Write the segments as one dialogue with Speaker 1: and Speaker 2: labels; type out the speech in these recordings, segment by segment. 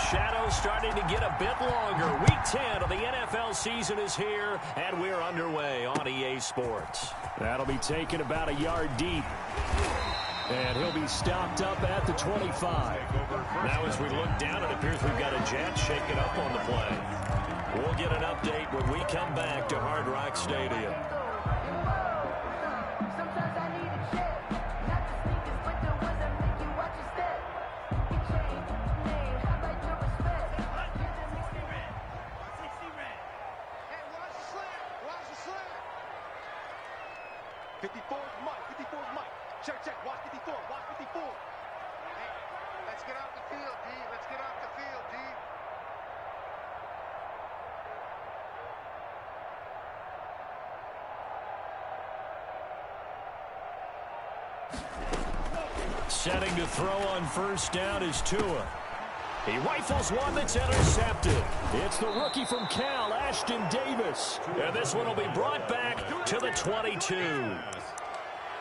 Speaker 1: shadows starting to get a bit longer. Week 10 of the NFL season is here, and we're underway on EA Sports. That'll be taken about a yard deep. And he'll be stopped up at the 25. Now as we look down, it appears we've got a jet shaking up on the play. We'll get an update when we come back to Hard Rock Stadium.
Speaker 2: Check. Watch 54. Watch 54. Hey, let's get off the field, D. Let's get off the field,
Speaker 1: D. Setting to throw on first down is Tua. He rifles one that's intercepted. It's the rookie from Cal, Ashton Davis. And this one will be brought back to the 22.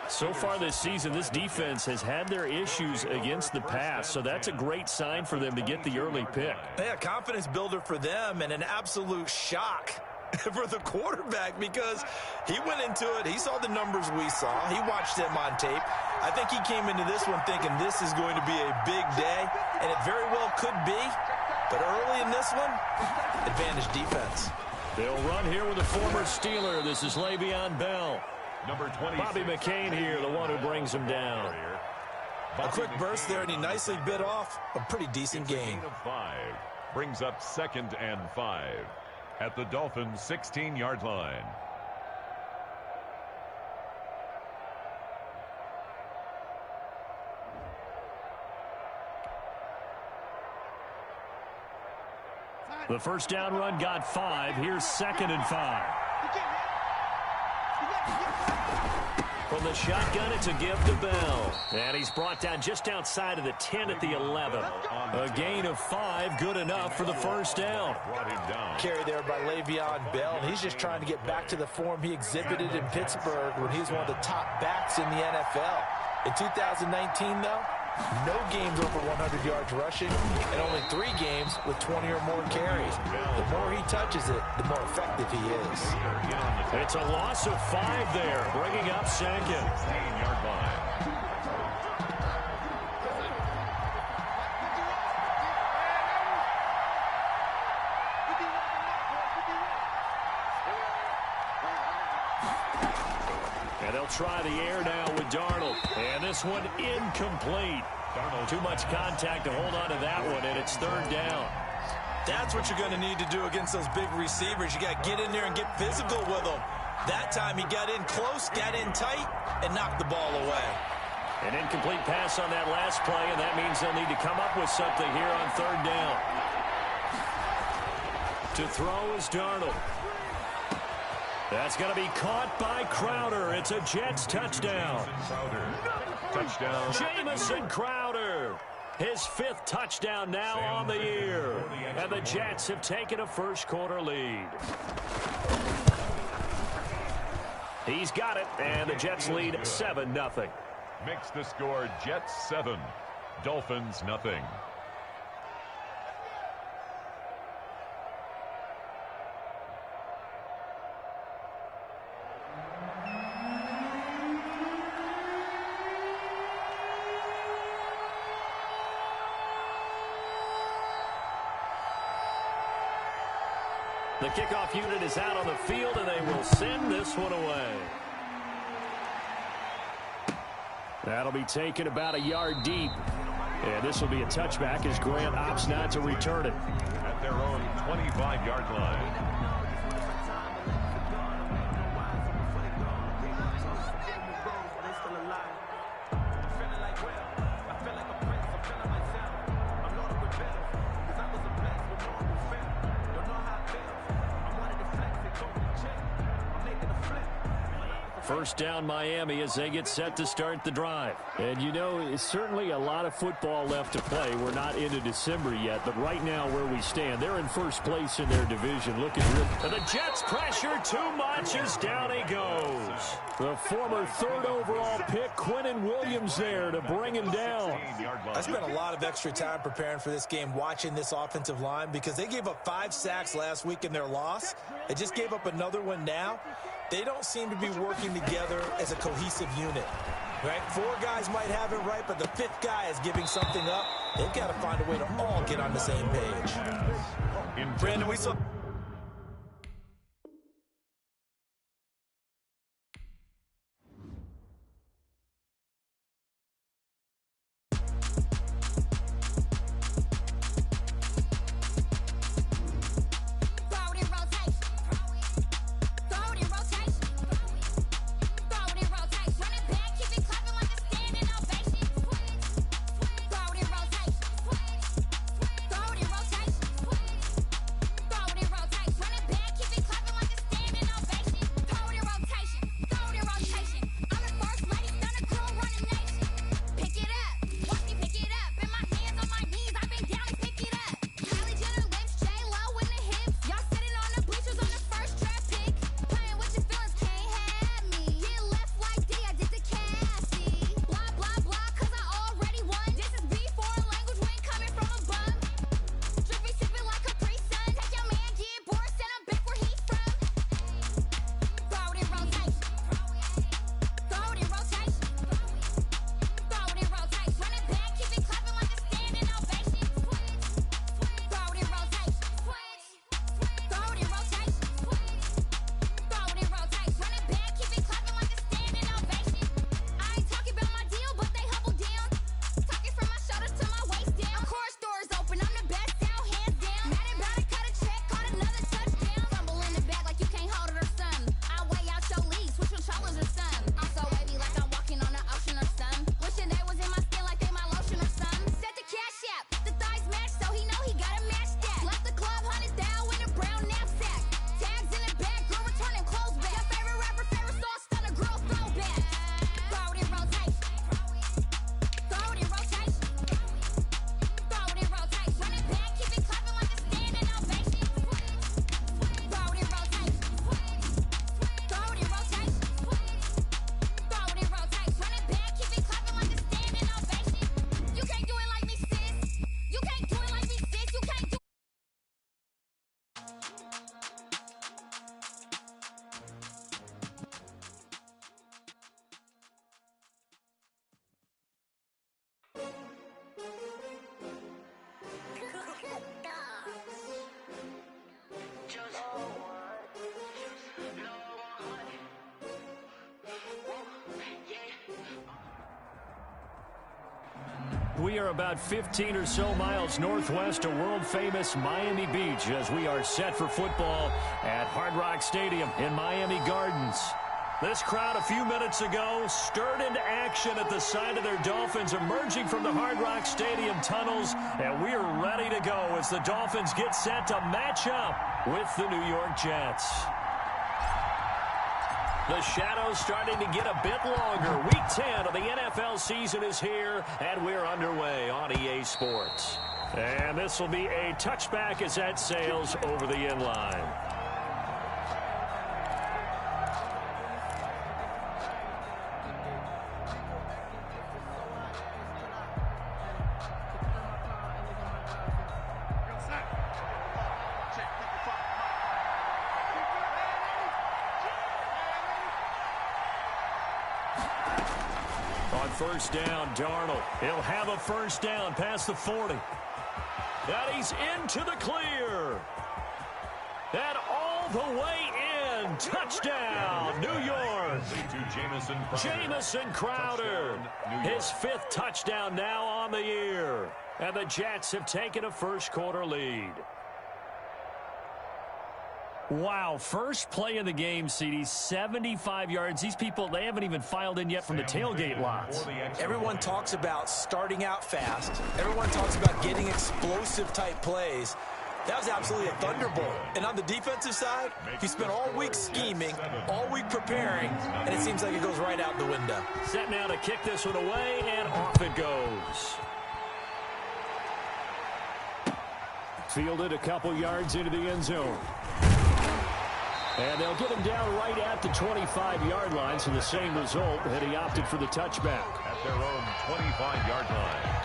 Speaker 1: So far this season, this defense has had their issues against the pass, so that's a great sign for them to get the early pick.
Speaker 3: Yeah, confidence builder for them and an absolute shock for the quarterback because he went into it. He saw the numbers we saw. He watched them on tape. I think he came into this one thinking this is going to be a big day, and it very well could be. But early in this one, advantage defense.
Speaker 1: They'll run here with a former Steeler. This is Le'Veon Bell.
Speaker 4: Number 20.
Speaker 1: Bobby McCain here, the one who brings him down.
Speaker 3: A quick burst there, and he nicely bit off a pretty decent gain.
Speaker 4: 5 brings up 2nd and 5 at the Dolphins' 16-yard line.
Speaker 1: The first down run got 5. Here's 2nd and 5. From the shotgun, it's a give to Bell. And he's brought down just outside of the 10 at the 11. A gain of 5, good enough for the first down.
Speaker 3: Carry there by Le'Veon Bell, and he's just trying to get back to the form he exhibited in Pittsburgh when he was one of the top backs in the NFL. In 2019, though, no games over 100 yards rushing, and only 3 games with 20 or more carries. The more he touches it, the more effective he is.
Speaker 1: It's a loss of 5 there, bringing up 2nd.
Speaker 4: 16-yard line.
Speaker 1: And they'll try the air now with Darnold. And this one incomplete. Too much contact to hold on to that one, and it's 3rd down.
Speaker 3: That's what you're going to need to do against those big receivers. You got to get in there and get physical with them. That time he got in close, got in tight, and knocked the ball away.
Speaker 1: An incomplete pass on that last play, and that means they'll need to come up with something here on 3rd down. To throw is Darnold. That's going to be caught by Crowder. It's a Jets touchdown.
Speaker 4: Touchdown.
Speaker 1: Jamison Crowder. His 5th touchdown now on the year. And the Jets have taken a first-quarter lead. He's got it, and the Jets lead 7-0.
Speaker 4: Makes the score Jets 7, Dolphins nothing.
Speaker 1: The kickoff unit is out on the field, and they will send this one away. That'll be taken about a yard deep. And this will be a touchback as Grant opts not to return it.
Speaker 4: At their own 25-yard line.
Speaker 1: First down Miami as they get set to start the drive.
Speaker 5: And you know, it's certainly a lot of football left to play. We're not into December yet, but right now where we stand, they're in first place in their division. Looking real.
Speaker 1: And the Jets pressure too much as down he goes.
Speaker 5: The former third overall pick, Quinnen Williams, there to bring him down.
Speaker 3: I spent a lot of extra time preparing for this game, watching this offensive line, because they gave up 5 sacks last week in their loss. They just gave up another one now. They don't seem to be working together as a cohesive unit. Right? 4 guys might have it right, but the 5th guy is giving something up. They've got to find a way to all get on the same page. Brandon, we saw...
Speaker 1: We are about 15 or so miles northwest of world-famous Miami Beach as we are set for football at Hard Rock Stadium in Miami Gardens. This crowd a few minutes ago stirred into action at the sight of their Dolphins emerging from the Hard Rock Stadium tunnels, and we are ready to go as the Dolphins get set to match up with the New York Jets. The shadows starting to get a bit longer. Week 10 of the NFL season is here, and we're underway on EA Sports. And this will be a touchback as that sails over the inline. First down, Darnold. He'll have a first down past the 40. And he's into the clear. And all the way in. Touchdown, New York. Jamison Crowder. His 5th touchdown now on the year. And the Jets have taken a first-quarter lead.
Speaker 5: Wow, first play of the game, CD, 75 yards. These people, they haven't even filed in yet from the tailgate lots.
Speaker 3: Everyone talks about starting out fast. Everyone talks about getting explosive-type plays. That was absolutely a thunderbolt. And on the defensive side, he spent all week scheming, all week preparing, and it seems like it goes right out the window.
Speaker 5: Set now to kick this one away, and off it goes. Fielded a couple yards into the end zone. And they'll get him down right at the 25-yard line, so the same result, and he opted for the touchback.
Speaker 4: At their own 25-yard line.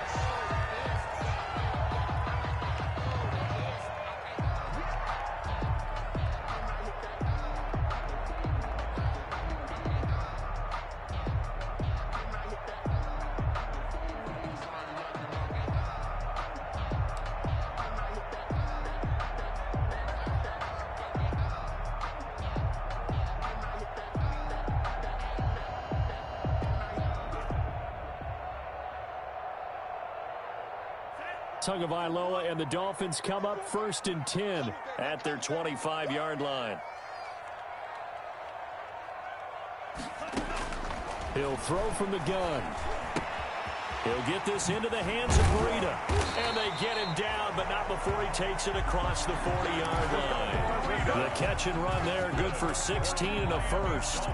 Speaker 5: Tagovailoa and the Dolphins come up 1st and 10 at their 25-yard line. He'll throw from the gun. He'll get this into the hands of Breida. And they get him down, but not before he takes it across the 40-yard line. The catch and run there, good for 16 and a first.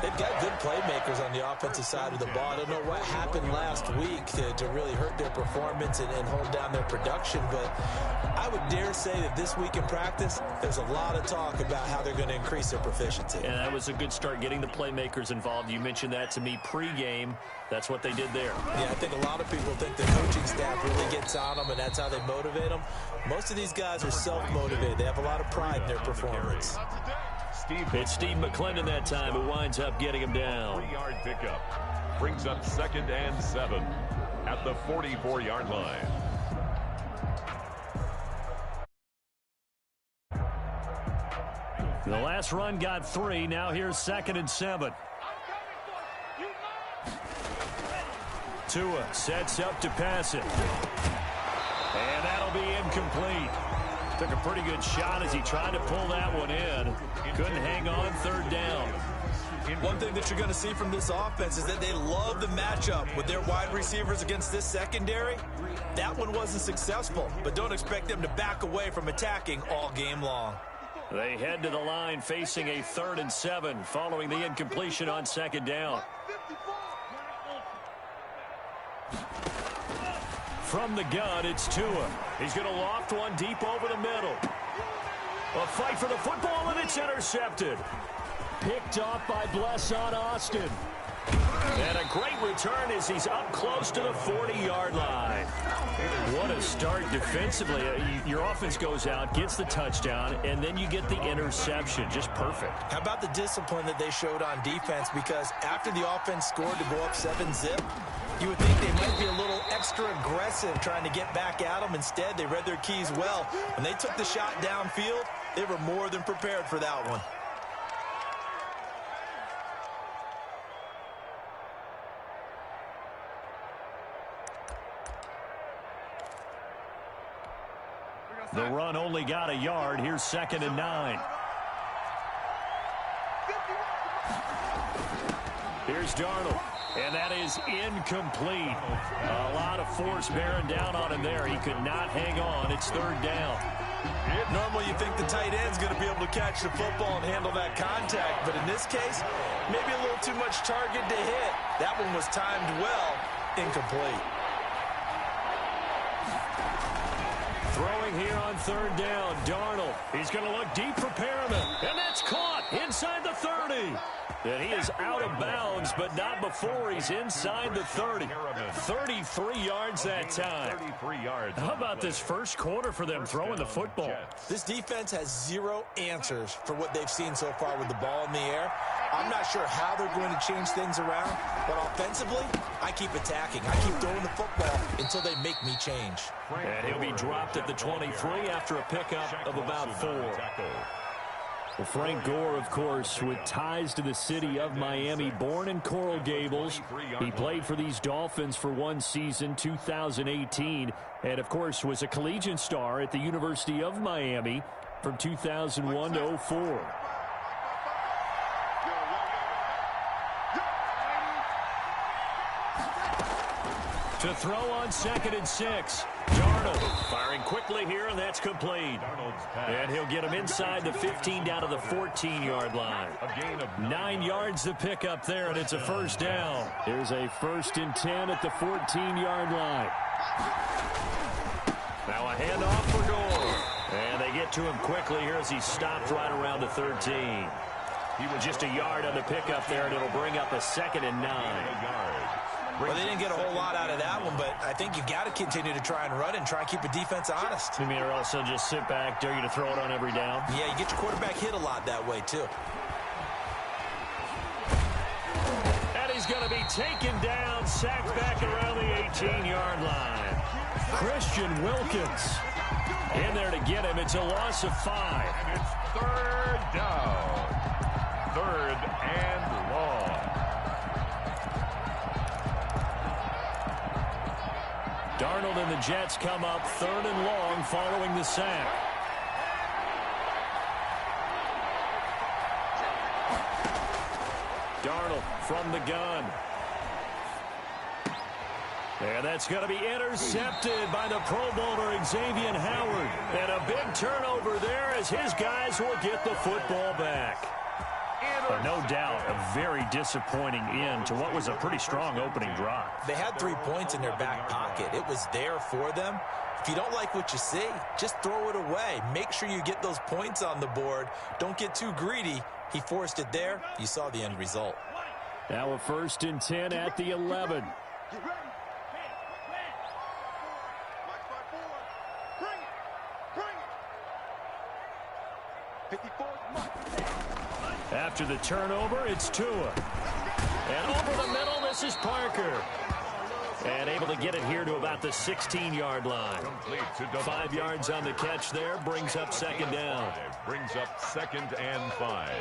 Speaker 3: They've got good playmakers on the offensive side of the ball. I don't know what happened last week to really hurt their performance and hold down their production, but I would dare say that this week in practice, there's a lot of talk about how they're going to increase their proficiency.
Speaker 5: And that was a good start, getting the playmakers involved. You mentioned that to me pregame. That's what they did there.
Speaker 3: Yeah, I think a lot of people think the coaching staff really gets on them, and that's how they motivate them. Most of these guys are self-motivated. They have a lot of pride in their performance.
Speaker 5: It's Steve McClendon that time who winds up getting him down.
Speaker 4: 3-yard pickup brings up 2nd and 7 at the 44-yard line.
Speaker 5: The last run got 3. Now here's 2nd and 7. Tua sets up to pass it. And that'll be incomplete. Took a pretty good shot as he tried to pull that one in. Couldn't hang on 3rd down.
Speaker 3: One thing that you're going to see from this offense is that they love the matchup with their wide receivers against this secondary. That one wasn't successful, but don't expect them to back away from attacking all game long.
Speaker 5: They head to the line facing a 3rd and 7 following the incompletion on 2nd down. From the gun, it's Tua. He's going to loft one deep over the middle. A fight for the football, and it's intercepted. Picked off by Blesson Austin. And a great return as he's up close to the 40-yard line. What a start defensively. Your offense goes out, gets the touchdown, and then you get the interception. Just perfect.
Speaker 3: How about the discipline that they showed on defense? Because after the offense scored to go up 7-zip, you would think they might be a little extra aggressive trying to get back at them. Instead, they read their keys well. When they took the shot downfield, they were more than prepared for that one.
Speaker 5: The run only got a yard. Here's 2nd and 9. Here's Darnold. And that is incomplete. A lot of force bearing down on him there. He could not hang on. It's 3rd down.
Speaker 3: Normally you think the tight end's going to be able to catch the football and handle that contact. But in this case, maybe a little too much target to hit. That one was timed well. Incomplete.
Speaker 5: Throwing here on 3rd down. Darnold. He's going to look deep for Perriman. And that's caught inside the 30. And he is out of bounds, but not before he's inside the 30. 33 yards that time.
Speaker 4: 33 yards.
Speaker 5: How about this first quarter for them throwing the football?
Speaker 3: This defense has zero answers for what they've seen so far with the ball in the air. I'm not sure how they're going to change things around, but offensively, I keep attacking. I keep throwing the football until they make me change.
Speaker 5: And he'll be dropped at the 23 after a pickup of about 4. Well, Frank Gore, of course, with ties to the city of Miami, born in Coral Gables. He played for these Dolphins for one season, 2018, and, of course, was a collegiate star at the University of Miami from 2001 to 04. To throw on 2nd and 6. Darnold firing quickly here, and that's complete. And he'll get him inside the 15 down to the 14-yard line.
Speaker 4: A gain of
Speaker 5: 9 yards to pick up there, and it's a first down. Here's a 1st and 10 at the 14-yard line. Now a handoff for Gore. And they get to him quickly here as he stopped right around the 13. He was just a yard on the pickup there, and it'll bring up a 2nd and 9.
Speaker 3: Well, they didn't get a whole lot out of that one, but I think you've got to continue to try and run and try and keep the defense honest.
Speaker 5: You mean, or also just sit back, dare you to throw it on every down?
Speaker 3: Yeah, you get your quarterback hit a lot that way, too.
Speaker 5: And he's going to be taken down, sacked back around the 18-yard line. Christian Wilkins in there to get him. It's a loss of 5.
Speaker 4: And it's 3rd down. 3rd and long.
Speaker 5: Darnold and the Jets come up 3rd and long following the sack. Darnold from the gun. And that's going to be intercepted by the Pro Bowler Xavier Howard. And a big turnover there as his guys will get the football back. No doubt a very disappointing end to what was a pretty strong opening drive.
Speaker 3: They had 3 points in their back pocket. It was there for them. If you don't like what you see, just throw it away. Make sure you get those points on the board. Don't get too greedy. He forced it there. You saw the end result.
Speaker 5: Now a 1st and 10 at the 11.
Speaker 2: Get ready. Watch my board. Bring it. Bring it. 54 mark.
Speaker 5: After the turnover, it's Tua. And over the middle, this is Parker. And able to get it here to about the 16-yard line. 5 yards on the catch there, brings up 2nd down.
Speaker 4: Brings up 2nd and 5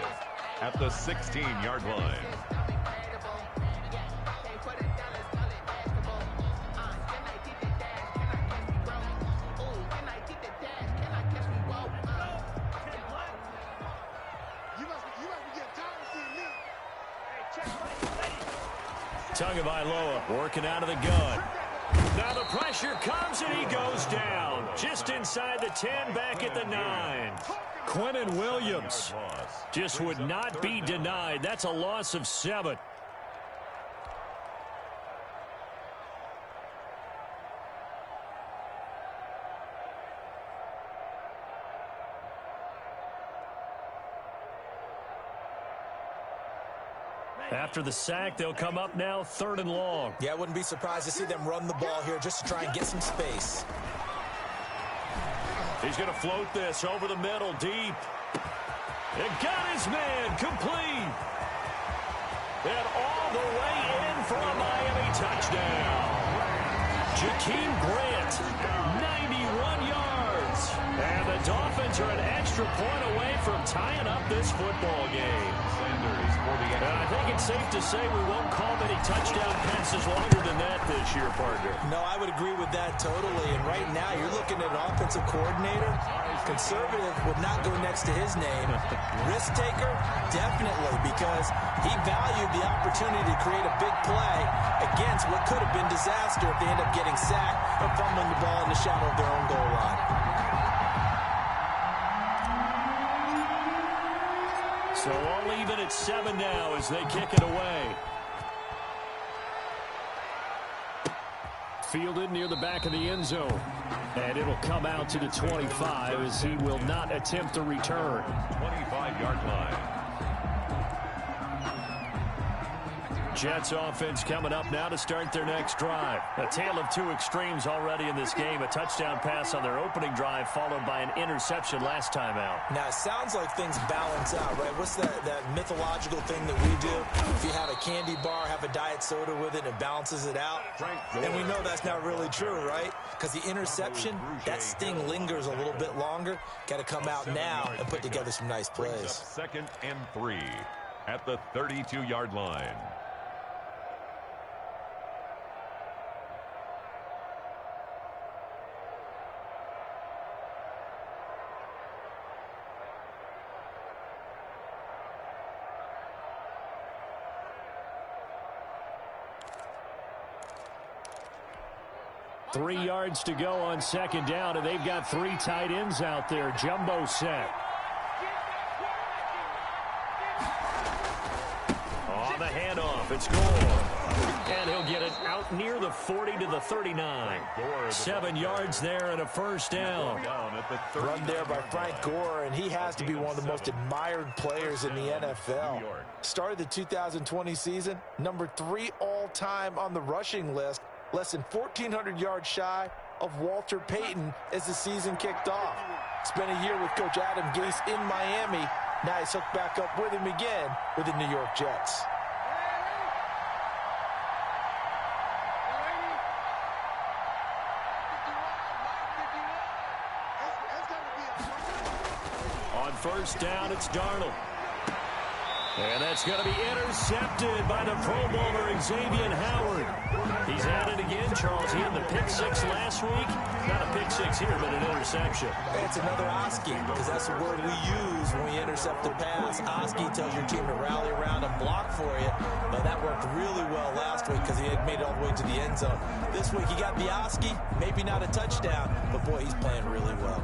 Speaker 4: at the 16-yard line.
Speaker 5: Tagovailoa working out of the gun. Now the pressure comes and he goes down. Just inside the 10, back at the 9. Quinnen Williams just would not be denied. That's a loss of 7. After the sack, they'll come up now 3rd and long.
Speaker 3: Yeah, I wouldn't be surprised to see them run the ball here just to try and get some space.
Speaker 5: He's going to float this over the middle, deep. And got his man, complete. And all the way in for a Miami touchdown. Jakeem Grant, 91 yards. And the Dolphins are an extra point away from tying up this football game. And I think it's safe to say we won't call many touchdown passes longer than that this year, partner.
Speaker 3: No, I would agree with that totally. And right now, you're looking at an offensive coordinator. Conservative would not go next to his name. Risk taker, definitely, because he valued the opportunity to create a big play against what could have been disaster if they end up getting sacked or fumbling the ball in the shadow of their own goal line.
Speaker 5: So all even at 7 now as they kick it away. Fielded near the back of the end zone. And it'll come out to the 25 as he will not attempt a return.
Speaker 4: 25-yard line.
Speaker 5: Jets offense coming up now to start their next drive. A tale of two extremes already in this game. A touchdown pass on their opening drive followed by an interception last time out.
Speaker 3: Now, it sounds like things balance out, right? What's that mythological thing that we do? If you have a candy bar, have a diet soda with it, it balances it out. And we know that's not really true, right? Because the interception, that sting lingers a little bit longer. Got to come out now and put together some nice plays.
Speaker 4: 2nd and 3 at the 32-yard line.
Speaker 5: 3 yards to go on second down, and they've got 3 tight ends out there. Jumbo set. On the handoff, it's Gore. And he'll get it out near the 40 to the 39. 7 yards there and a first down.
Speaker 3: Run there by Frank Gore, and he has to be one of the most admired players in the NFL. Started the 2020 season, number 3 all-time on the rushing list, less than 1,400 yards shy of Walter Payton as the season kicked off. Spent a year with Coach Adam Gase in Miami. Now he's hooked back up with him again with the New York Jets.
Speaker 5: First down, it's Darnold. And that's going to be intercepted by the Pro Bowler, Xavier Howard. He's at it again, Charles. He had the pick 6 last week. Not a pick 6 here, but an interception.
Speaker 3: It's another Oski, because that's the word we use when we intercept a pass. Oski tells your team to rally around and block for you. But that worked really well last week because he had made it all the way to the end zone. This week he got the Oski, maybe not a touchdown, but boy, he's playing really well.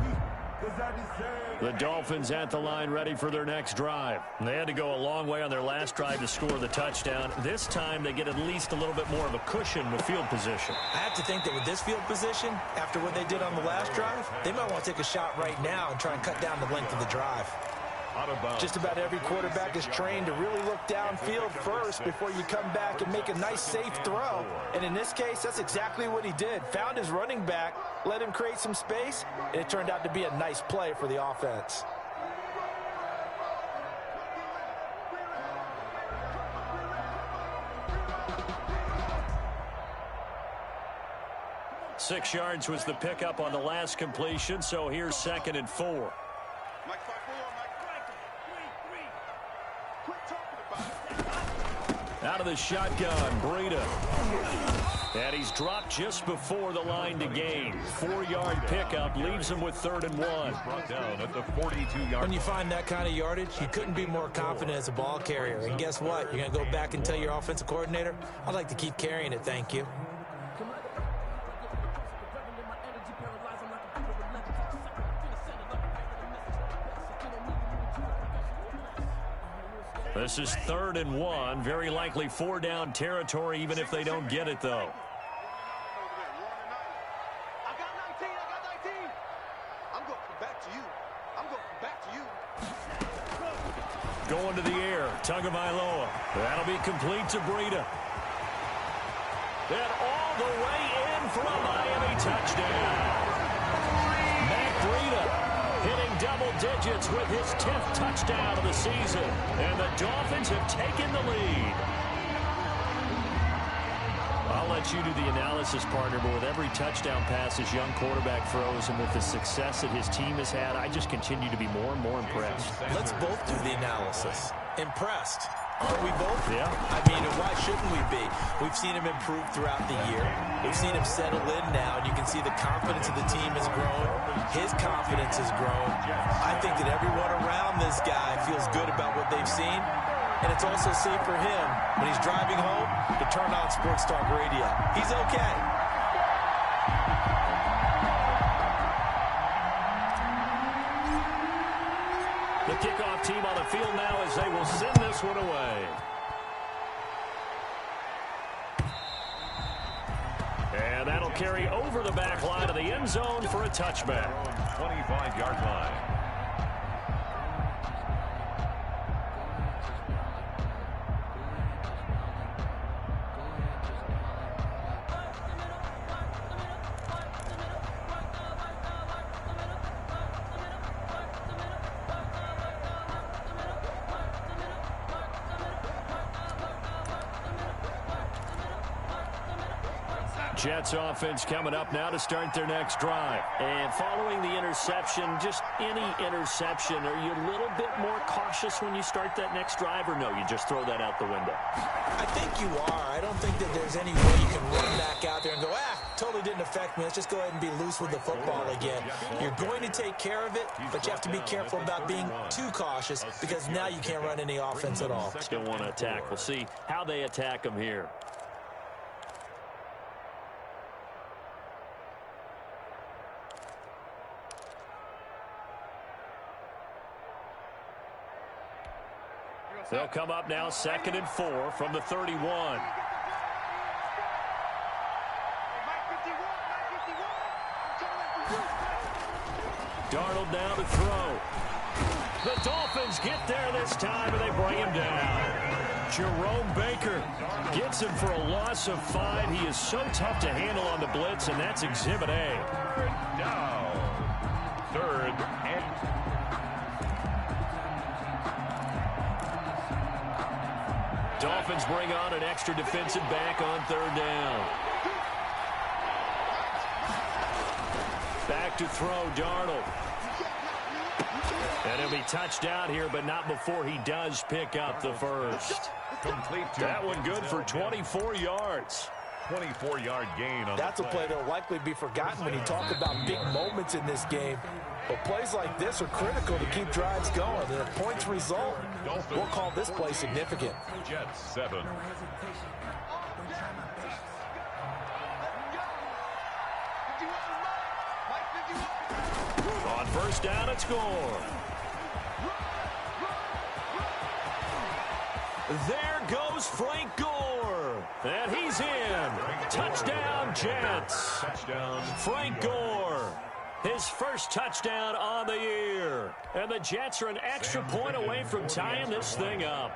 Speaker 5: The Dolphins at the line ready for their next drive. They had to go a long way on their last drive to score the touchdown. This time they get at least a little bit more of a cushion with field position.
Speaker 3: I have to think that with this field position, after what they did on the last drive, they might want to take a shot right now and try and cut down the length of the drive. Just about every quarterback is trained to really look downfield first before you come back and make a nice, safe throw. And in this case, that's exactly what he did. Found his running back, let him create some space, and it turned out to be a nice play for the offense.
Speaker 5: Six yards was the pickup on the last completion, so here's 2nd and 4. Out of the shotgun, Breida. And he's dropped just before the line to gain. 4-yard pickup leaves him with 3rd and 1.
Speaker 4: Brought down at the 42-yard.
Speaker 3: When you find that kind of yardage, you couldn't be more confident as a ball carrier. And guess what? You're going to go back and tell your offensive coordinator, I'd like to keep carrying it, thank you.
Speaker 5: This is 3rd and 1. Very likely 4-down territory, even if they don't get it, though.
Speaker 2: I got 19. I'm going to come back to you.
Speaker 5: Going to the air. Tagovailoa. That'll be complete to Breida. And all the way in for a Miami touchdown. Matt Breida hitting double digits with his 10th touchdown of the season. And the Dolphins have taken the lead. I'll let you do the analysis, partner, but with every touchdown pass his young quarterback throws and with the success that his team has had, I just continue to be more and more impressed.
Speaker 3: Let's both do the analysis. Impressed. Aren't we both?
Speaker 5: Yeah.
Speaker 3: I mean, why shouldn't we be? We've seen him improve throughout the year. We've seen him settle in now, and you can see the confidence of the team has grown. His confidence has grown. I think that everyone around this guy feels good about what they've seen, and it's also safe for him when he's driving home to turn on Sports Talk Radio. He's okay.
Speaker 5: The kickoff team on the field now as they will send this one away. And that'll carry over the back line of the end zone for a touchback.
Speaker 4: 25-yard line.
Speaker 5: Jets offense coming up now to start their next drive. And following the interception, just any interception, are you a little bit more cautious when you start that next drive, or no, you just throw that out the window?
Speaker 3: I think you are. I don't think that there's any way you can run back out there and go, totally didn't affect me. Let's just go ahead and be loose with the football again. You're going to take care of it, but you have to be careful about being too cautious because now you can't run any offense at all.
Speaker 5: Still want to attack. We'll see how they attack them here. They'll come up now 2nd and 4 from the 31. Darnold now to throw. The Dolphins get there this time, and they bring him down. Jerome Baker gets him for a loss of 5. He is so tough to handle on the blitz, and that's Exhibit A.
Speaker 4: Down. 3rd and...
Speaker 5: Dolphins bring on an extra defensive back on 3rd down. Back to throw, Darnold. And he'll be touched down here, but not before he does pick up the first.
Speaker 4: Complete to
Speaker 5: that one good for 24 yards.
Speaker 4: 24-yard gain on
Speaker 3: That's a play that will likely be forgotten when you talk about big moments in this game. But plays like this are critical to keep drives going. And if points result, we'll call this play significant.
Speaker 4: Jets 7.
Speaker 5: On 1st down and score. There goes Frank Gore. And he's in. Touchdown, Jets.
Speaker 4: Touchdown.
Speaker 5: Frank Gore. His first touchdown on the year. And the Jets are an extra point away from tying this thing up.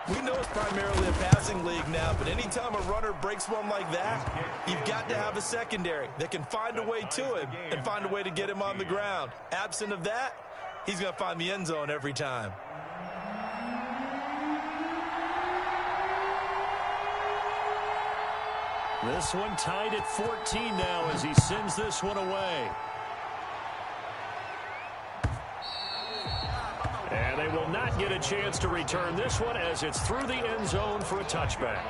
Speaker 3: We know it's primarily a passing league now, but anytime a runner breaks one like that, you've got to have a secondary that can find a way to him and find a way to get him on the ground. Absent of that, he's going to find the end zone every time.
Speaker 5: This one tied at 14 now as he sends this one away. And they will not get a chance to return this one as it's through the end zone for a touchback.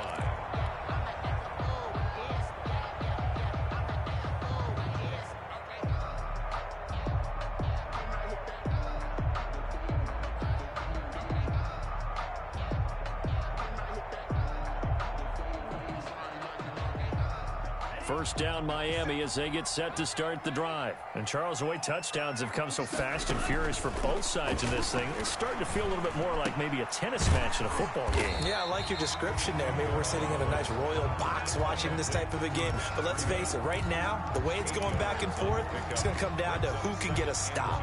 Speaker 5: First down Miami as they get set to start the drive. And Charles, the way touchdowns have come so fast and furious for both sides of this thing, it's starting to feel a little bit more like maybe a tennis match in a football game.
Speaker 3: Yeah, I like your description there. Maybe we're sitting in a nice royal box watching this type of a game. But let's face it, right now, the way it's going back and forth, it's going to come down to who can get a stop.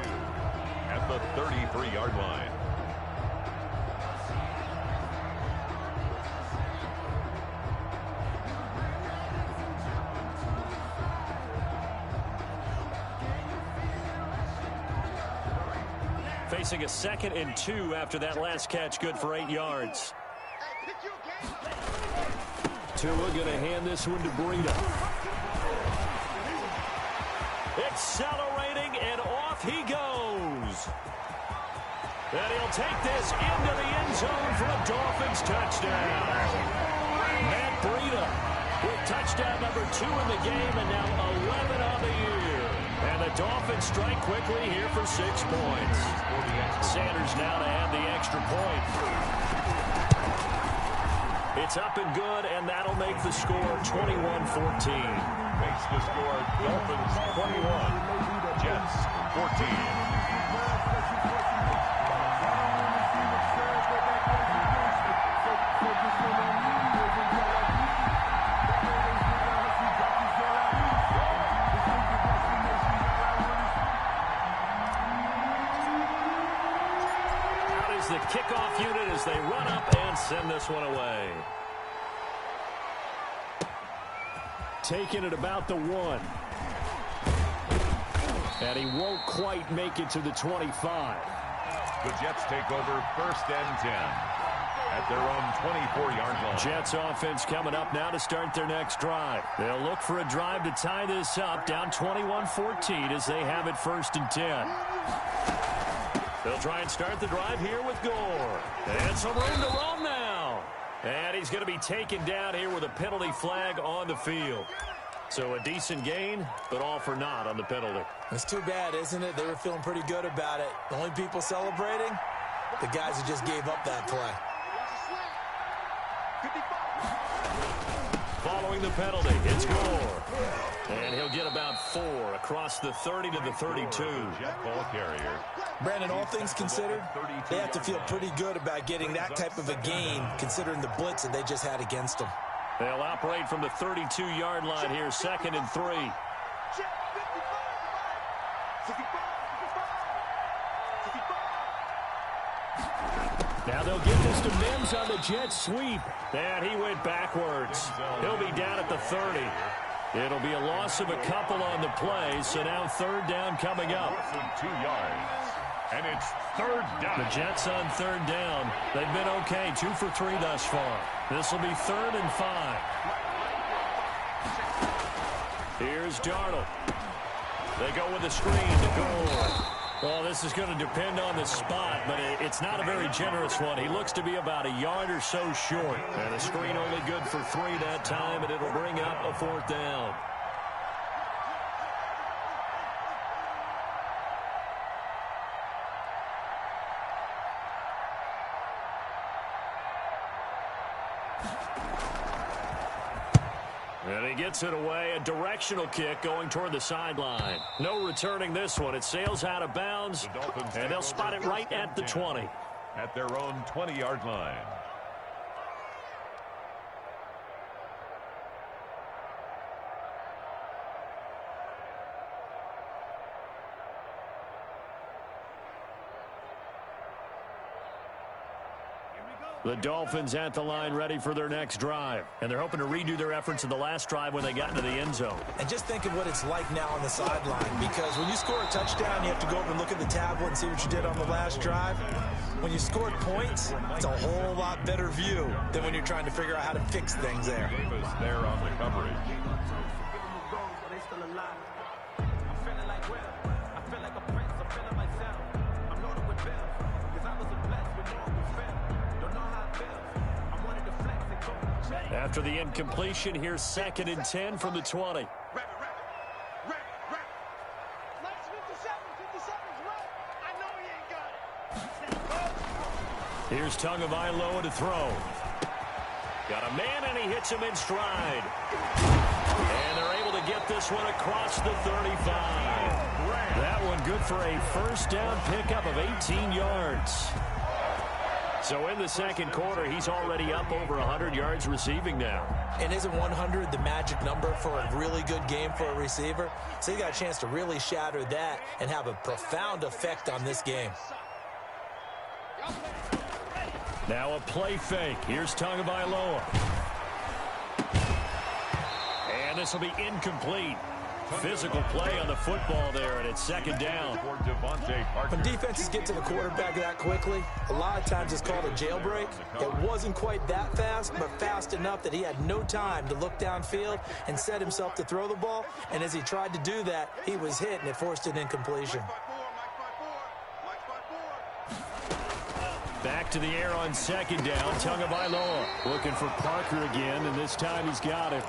Speaker 4: At the 33-yard line.
Speaker 5: Facing a 2nd and 2 after that last catch, good for 8 yards. Tua going to hand this one to Breida. Accelerating, and off he goes. And he'll take this into the end zone for a Dolphins touchdown. Matt Breida with touchdown number 2 in the game, and now 11 on the year. And the Dolphins strike quickly here for 6 points. Sanders now to add the extra point. It's up and good, and that'll make the score 21-14.
Speaker 4: Makes the score Dolphins 21, Jets 14.
Speaker 5: The kickoff unit as they run up and send this one away. Taking it about the 1. And he won't quite make it to the 25.
Speaker 4: The Jets take over 1st and 10 at their own 24-yard line.
Speaker 5: Jets offense coming up now to start their next drive. They'll look for a drive to tie this up, down 21-14 as they have it 1st and 10. They'll try and start the drive here with Gore. And some room to roam now. And he's going to be taken down here with a penalty flag on the field. So a decent gain, but all for naught on the penalty.
Speaker 3: It's too bad, isn't it? They were feeling pretty good about it. The only people celebrating, the guys who just gave up that play.
Speaker 5: following the penalty. It's Gore. And he'll get about 4 across the 30 to the 32.
Speaker 4: Jet ball carrier.
Speaker 3: Brandon, all things considered, they have to feel pretty good about getting that type of a gain, considering the blitz that they just had against them.
Speaker 5: They'll operate from the 32-yard line here, 2nd and 3. Now they'll give this to Mims on the jet sweep. And he went backwards. He'll be down at the 30. It'll be a loss of a couple on the play, so now 3rd down coming up.
Speaker 4: 2 yards. And it's 3rd down.
Speaker 5: The Jets on 3rd down. They've been okay, 2 for 3 thus far. This will be 3rd and 5. Here's Darnold. They go with a screen to Gore. Well, this is going to depend on the spot, but it's not a very generous one. He looks to be about a yard or so short. And a screen only good for 3 that time, and it'll bring up a 4th down. And he gets it away, a directional kick going toward the sideline. No returning this one. It sails out of bounds, and they'll spot it right at the 20.
Speaker 4: At their own 20-yard line.
Speaker 5: The Dolphins at the line ready for their next drive. And they're hoping to redo their efforts in the last drive when they got into the end zone.
Speaker 3: And just think of what it's like now on the sideline, because when you score a touchdown, you have to go over and look at the tablet and see what you did on the last drive. When you scored points, it's a whole lot better view than when you're trying to figure out how to fix things there.
Speaker 4: Davis there on the coverage.
Speaker 5: After the incompletion, here's 2nd and 10 from the 20. Here's Tagovailoa to throw. Got a man, and he hits him in stride. And they're able to get this one across the 35. That one good for a 1st down pickup of 18 yards. So in the 2nd quarter, he's already up over 100 yards receiving now.
Speaker 3: And isn't 100 the magic number for a really good game for a receiver? So he got a chance to really shatter that and have a profound effect on this game.
Speaker 5: Now a play fake. Here's Tagovailoa. And this will be incomplete. Physical play on the football there, and it's 2nd down.
Speaker 3: When defenses get to the quarterback that quickly, a lot of times it's called a jailbreak. It wasn't quite that fast, but fast enough that he had no time to look downfield and set himself to throw the ball. And as he tried to do that, he was hit, and it forced an incompletion.
Speaker 5: Back to the air on 2nd down. Tagovailoa looking for Parker again, and this time he's got it.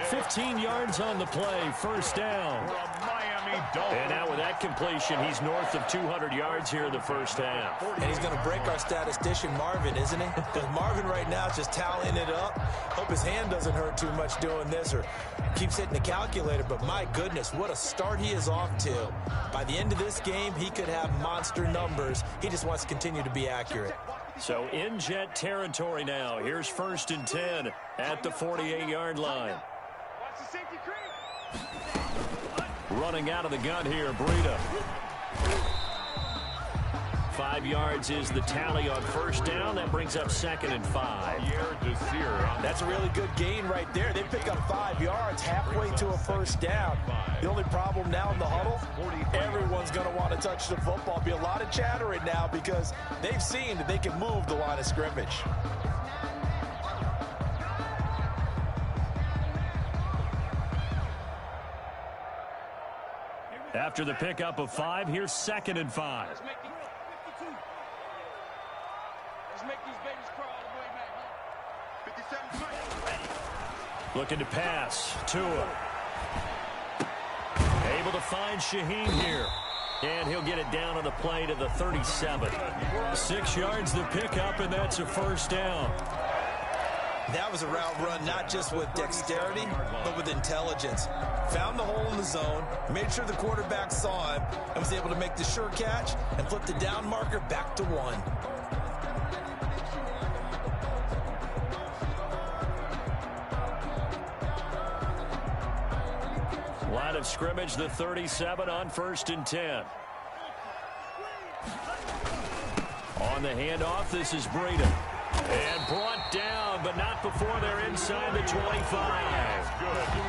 Speaker 5: 15 yards on the play, 1st down. And now with that completion, he's north of 200 yards here in the 1st half.
Speaker 3: And he's going to break our statistician Marvin, isn't he? Because Marvin right now is just tallying it up. Hope his hand doesn't hurt too much doing this or keeps hitting the calculator. But my goodness, what a start he is off to. By the end of this game, he could have monster numbers. He just wants to continue to be accurate.
Speaker 5: So in Jet territory now. Here's 1st and 10 at the 48-yard line. Running out of the gun here, Breida. 5 yards is the tally on 1st down. That brings up 2nd and 5.
Speaker 3: That's a really good gain right there. They pick up 5 yards halfway to a 1st down. The only problem now in the huddle, everyone's going to want to touch the football. Be a lot of chatter right now because they've seen that they can move the line of scrimmage.
Speaker 5: After the pickup of 5, here's 2nd and 5.
Speaker 2: Let's make these babies crawl all the way back. 57
Speaker 5: Looking to pass. Tua. Able to find Shaheen here. And he'll get it down on the play to the 37. 6 yards the pickup, and that's a 1st down.
Speaker 3: That was a route run not just with dexterity, but with intelligence. Found the hole in the zone, made sure the quarterback saw him, and was able to make the sure catch and flip the down marker back to 1.
Speaker 5: Line of scrimmage, the 37 on 1st and 10. On the handoff, this is Breida. And brought down, but not before they're inside the 25.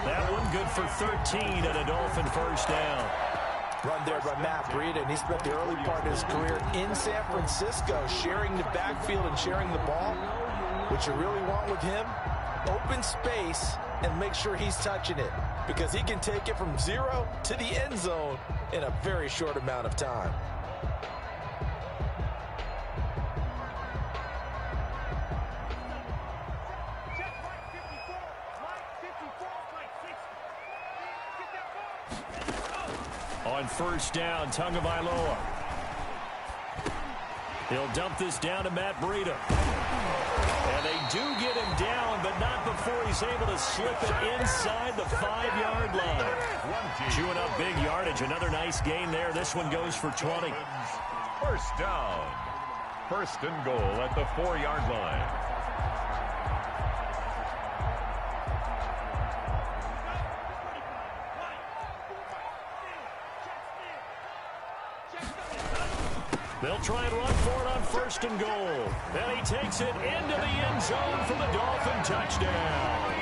Speaker 5: That one good for 13 and a Dolphin first down.
Speaker 3: Run there by Matt Breida, and he spent the early part of his career in San Francisco sharing the backfield and sharing the ball. What you really want with him, open space and make sure he's touching it, because he can take it from 0 to the end zone in a very short amount of time.
Speaker 5: On first down, Tagovailoa. He'll dump this down to Matt Breida. And they do get him down, but not before he's able to slip it inside the 5-yard line. Chewing up big yardage. Another nice gain there. This one goes for 20.
Speaker 4: First down. First and goal at the 4-yard line.
Speaker 5: They'll try and run for it on first and goal. And he takes it into the end zone for the Dolphin touchdown.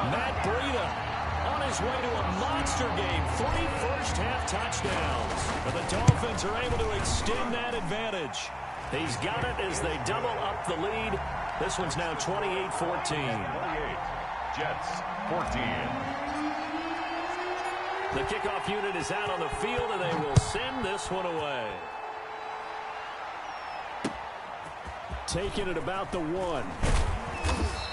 Speaker 5: Matt Breida on his way to a monster game. 3 first-half touchdowns. And the Dolphins are able to extend that advantage. He's got it as they double up the lead. This one's now 28-14.
Speaker 4: 28. Jets, 14.
Speaker 5: The kickoff unit is out on the field, and they will send this one away. Taking it about the 1.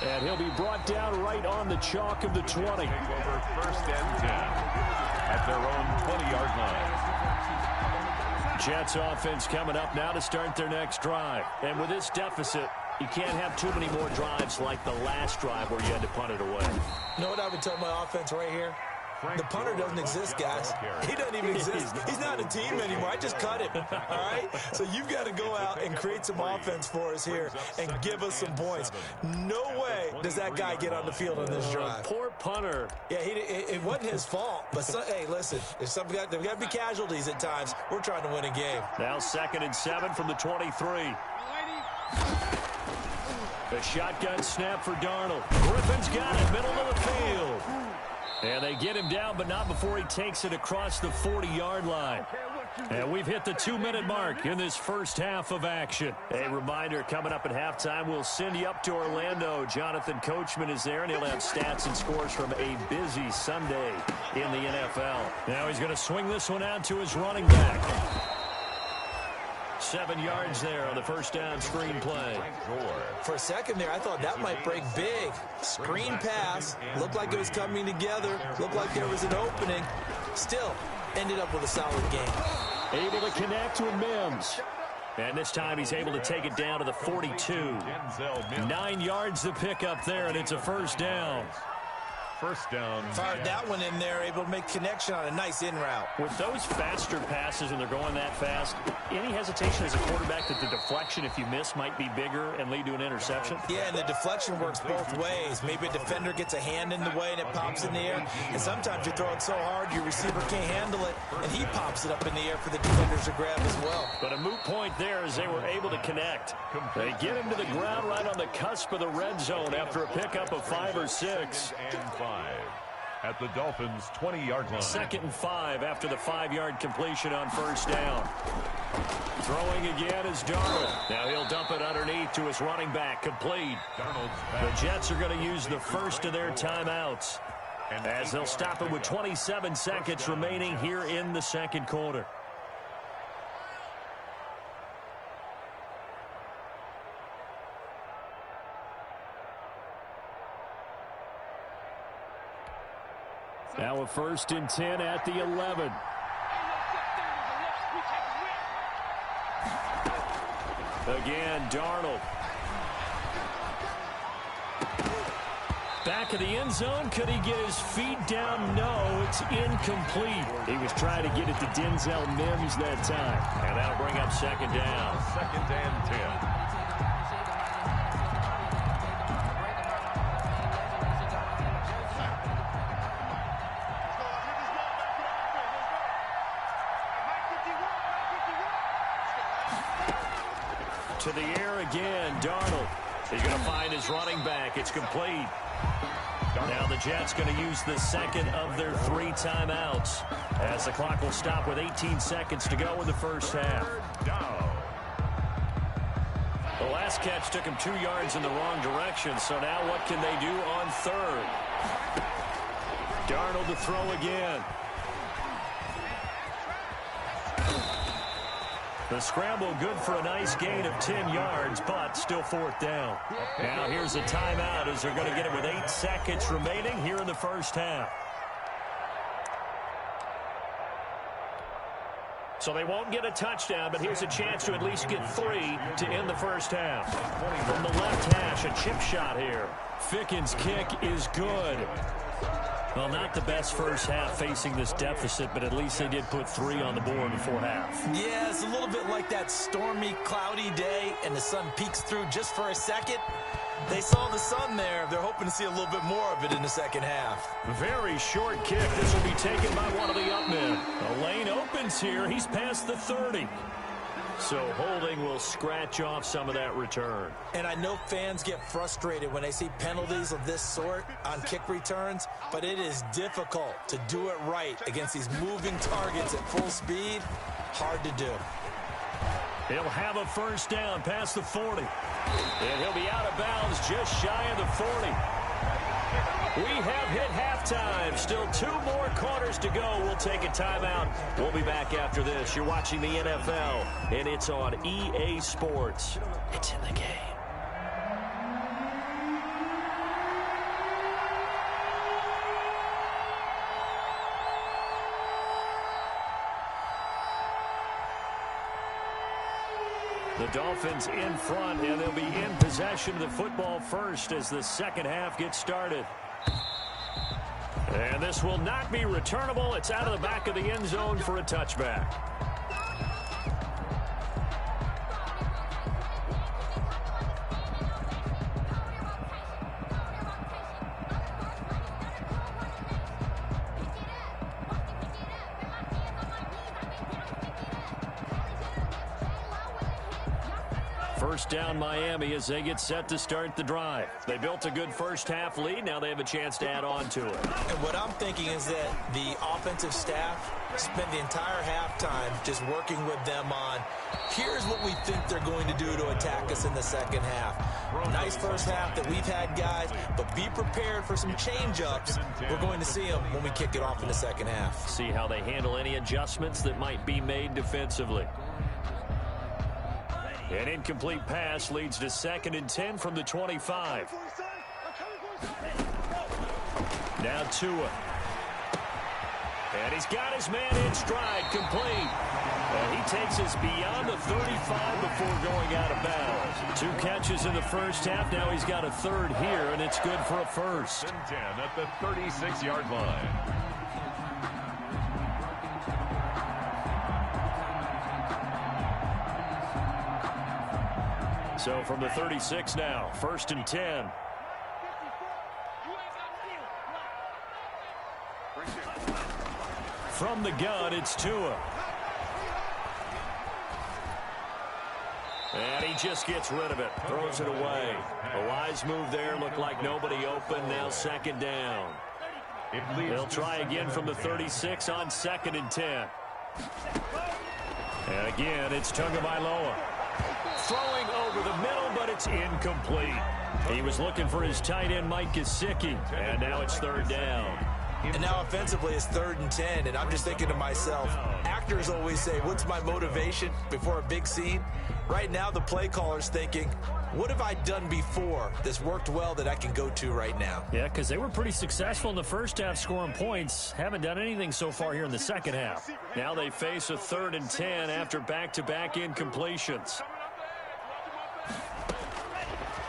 Speaker 5: And he'll be brought down right on the chalk of the 20.
Speaker 4: Over first and 10 at their own 20-yard line.
Speaker 5: Jets offense coming up now to start their next drive. And with this deficit, you can't have too many more drives like the last drive where you had to punt it away.
Speaker 3: You know what I would tell my offense right here? The punter doesn't exist, guys. He doesn't even exist. He's not a team anymore. I just cut him, all right? So you've got to go out and create some offense for us here and give us some points. No way does that guy get on the field on this drive.
Speaker 5: Poor punter.
Speaker 3: Yeah, it wasn't his fault. But, hey, listen, there's got to be casualties at times. We're trying to win a game.
Speaker 5: Now 2nd and 7 from the 23. A shotgun snap for Darnold. Griffin's got it, middle of the field. And they get him down, but not before he takes it across the 40-yard line. And we've hit the 2-minute mark in this first half of action. A reminder, coming up at halftime, we'll send you up to Orlando. Jonathan Coachman is there, and he'll have stats and scores from a busy Sunday in the NFL. Now he's going to swing this one out to his running back. 7 yards there on the first down screen play.
Speaker 3: For a second there, I thought that might break big. Screen pass. Looked like it was coming together. Looked like there was an opening. Still, ended up with a solid game.
Speaker 5: Able to connect with Mims. And this time he's able to take it down to the 42. 9 yards to pick up there, and it's a first down.
Speaker 4: First down.
Speaker 3: Fired that one in there, able to make connection on a nice in route.
Speaker 5: With those faster passes and they're going that fast, any hesitation as a quarterback that the deflection, if you miss, might be bigger and lead to an interception?
Speaker 3: Yeah, and the deflection works both ways. Maybe a defender gets a hand in the way and it pops in the air. And sometimes you throw it so hard your receiver can't handle it, and he pops it up in the air for the defenders to grab as well.
Speaker 5: But a moot point there as they were able to connect. They get him to the ground right on the cusp of the red zone after a pickup of 5 or 6.
Speaker 4: And 5 at the Dolphins' 20-yard line.
Speaker 5: 2nd and 5 after the 5-yard completion on first down. Throwing again is Darnold. Now he'll dump it underneath to his running back. Complete. The Jets are going to use the first of their timeouts as they'll stop it with 27 seconds remaining here in the second quarter. Now a 1st and 10 at the 11. Again, Darnold. back of the end zone. Could he get his feet down? No, it's incomplete. He was trying to get it to Denzel Mims that time.
Speaker 1: And that'll bring up second down.
Speaker 4: 2nd and 10.
Speaker 1: To the air again, Darnold. He's going to find his running back. It's complete. Now the Jets going to use the second of their 3 timeouts as the clock will stop with 18 seconds to go in the first half. The last catch took him 2 yards in the wrong direction, so now what can they do on third? Darnold to throw again. The scramble good for a nice gain of 10 yards, but still 4th down. Now here's a timeout as they're going to get it with 8 seconds remaining here in the first half. So they won't get a touchdown, but here's a chance to at least get 3 to end the first half. From the left hash, a chip shot here.
Speaker 5: Ficken's kick is good. Well, not the best first half facing this deficit, but at least they did put 3 on the board before half.
Speaker 3: Yeah, it's a little bit like that stormy, cloudy day, and the sun peeks through just for a second. They saw the sun there. They're hoping to see a little bit more of it in the second half.
Speaker 5: Very short kick. This will be taken by one of the up men. The lane opens here. He's past the 30.
Speaker 1: So holding will scratch off some of that return.
Speaker 3: And I know fans get frustrated when they see penalties of this sort on kick returns, but it is difficult to do it right against these moving targets at full speed. Hard to do.
Speaker 5: He'll have a first down past the 40. And he'll be out of bounds just shy of the 40. We have hit halftime. Still 2 more quarters to go. We'll take a timeout. We'll be back after this. You're watching the NFL, and it's on EA Sports. It's in the game. The Dolphins in front, and they'll be in possession of the football first as the second half gets started. And this will not be returnable. It's out of the back of the end zone for a touchback. First down Miami as they get set to start the drive. They built a good first half lead. Now they have a chance to add on to it.
Speaker 3: And what I'm thinking is that the offensive staff spent the entire halftime just working with them on, here's what we think they're going to do to attack us in the second half. Nice first half that we've had, guys, but be prepared for some change-ups. We're going to see them when we kick it off in the second half.
Speaker 5: See how they handle any adjustments that might be made defensively. An incomplete pass leads to 2nd and 10 from the 25. Now Tua. And he's got his man in stride, complete. And he takes us beyond the 35 before going out of bounds. 2 catches in the first half. Now he's got a third here, and it's good for a first.
Speaker 4: 10 at the 36-yard line.
Speaker 5: So from the 36 now, 1st and 10. From the gun, it's Tua. And he just gets rid of it, throws it away. A wise move there, looked like nobody open, now 2nd down. They'll try again from the 36 on 2nd and 10. And again, it's Tagovailoa. Throwing over the middle, but it's incomplete. He was looking for his tight end, Mike Gesicki, and now it's 3rd down.
Speaker 3: And now offensively it's 3rd and 10, and I'm just thinking to myself, actors always say, what's my motivation before a big scene? Right now the play caller's thinking, what have I done before that's worked well that I can go to right now?
Speaker 5: Yeah, because they were pretty successful in the first half scoring points. Haven't done anything so far here in the second half. Now they face a 3rd and 10 after back-to-back incompletions.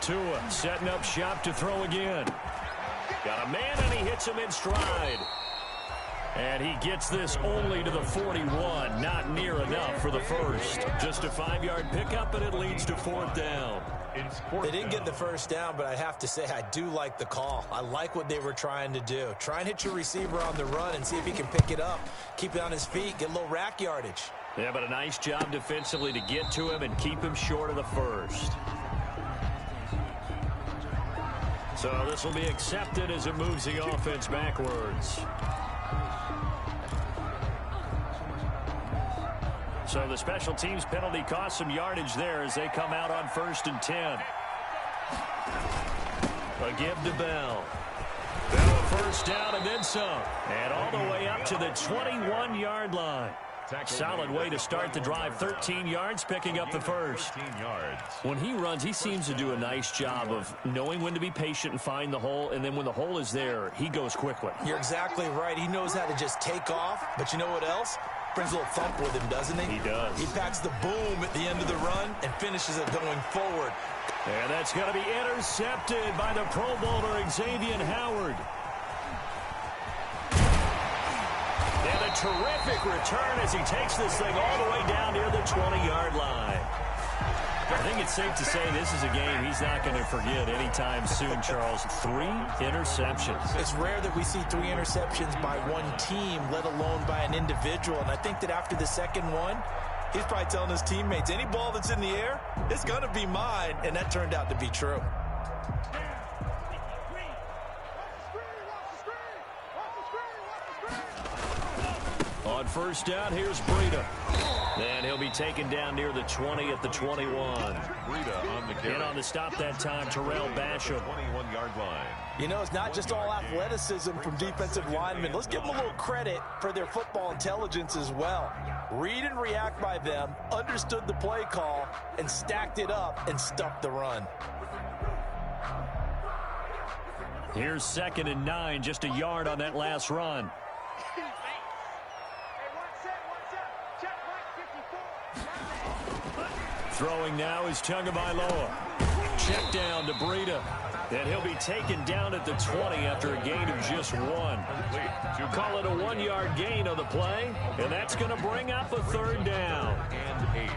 Speaker 5: Tua setting up shop to throw again. Got a man, and he hits him in stride. And he gets this only to the 41. Not near enough for the first. Just a 5-yard pickup, and it leads to 4th down.
Speaker 3: They didn't get the first down, but I have to say I do like the call. I like what they were trying to do. Try and hit your receiver on the run and see if he can pick it up. Keep it on his feet. Get a little rack yardage.
Speaker 5: Yeah, but a nice job defensively to get to him and keep him short of the first. So this will be accepted as it moves the offense backwards. So the special teams penalty cost some yardage there as they come out on 1st and 10. A give to Bell. Bell a first down and then some. And all the way up to the 21-yard line. Solid way to start the drive. 13 yards, picking up the first. When he runs, he seems to do a nice job of knowing when to be patient and find the hole, and then when the hole is there, he goes quickly.
Speaker 3: You're exactly right. He knows how to just take off, but you know what else? Brings a little thump with him, doesn't he?
Speaker 5: He does.
Speaker 3: He packs the boom at the end of the run and finishes it going forward.
Speaker 5: And that's going to be intercepted by the Pro Bowler, Xavier Howard. And a terrific return as he takes this thing all the way down near the 20-yard line. I think it's safe to say this is a game he's not going to forget anytime soon, Charles. 3 interceptions.
Speaker 3: It's rare that we see 3 interceptions by one team, let alone by an individual. And I think that after the second one, he's probably telling his teammates, any ball that's in the air, it's going to be mine. And that turned out to be true.
Speaker 5: On first down, here's Breida. And he'll be taken down near the 20 at the 21.
Speaker 4: Breida on the carry.
Speaker 5: And on the stop that time, Terrell Basham.
Speaker 4: 21-yard line.
Speaker 3: You know, it's not just all athleticism from defensive linemen. Let's give them a little credit for their football intelligence as well. Read and react by them, understood the play call, and stacked it up and stuffed the run.
Speaker 5: Here's 2nd and 9, just a yard on that last run. Throwing now is Tagovailoa. Check down to Breida. And he'll be taken down at the 20 after a gain of just 1. You call it a 1-yard gain on the play, and that's going to bring up a 3rd down.
Speaker 4: And 8.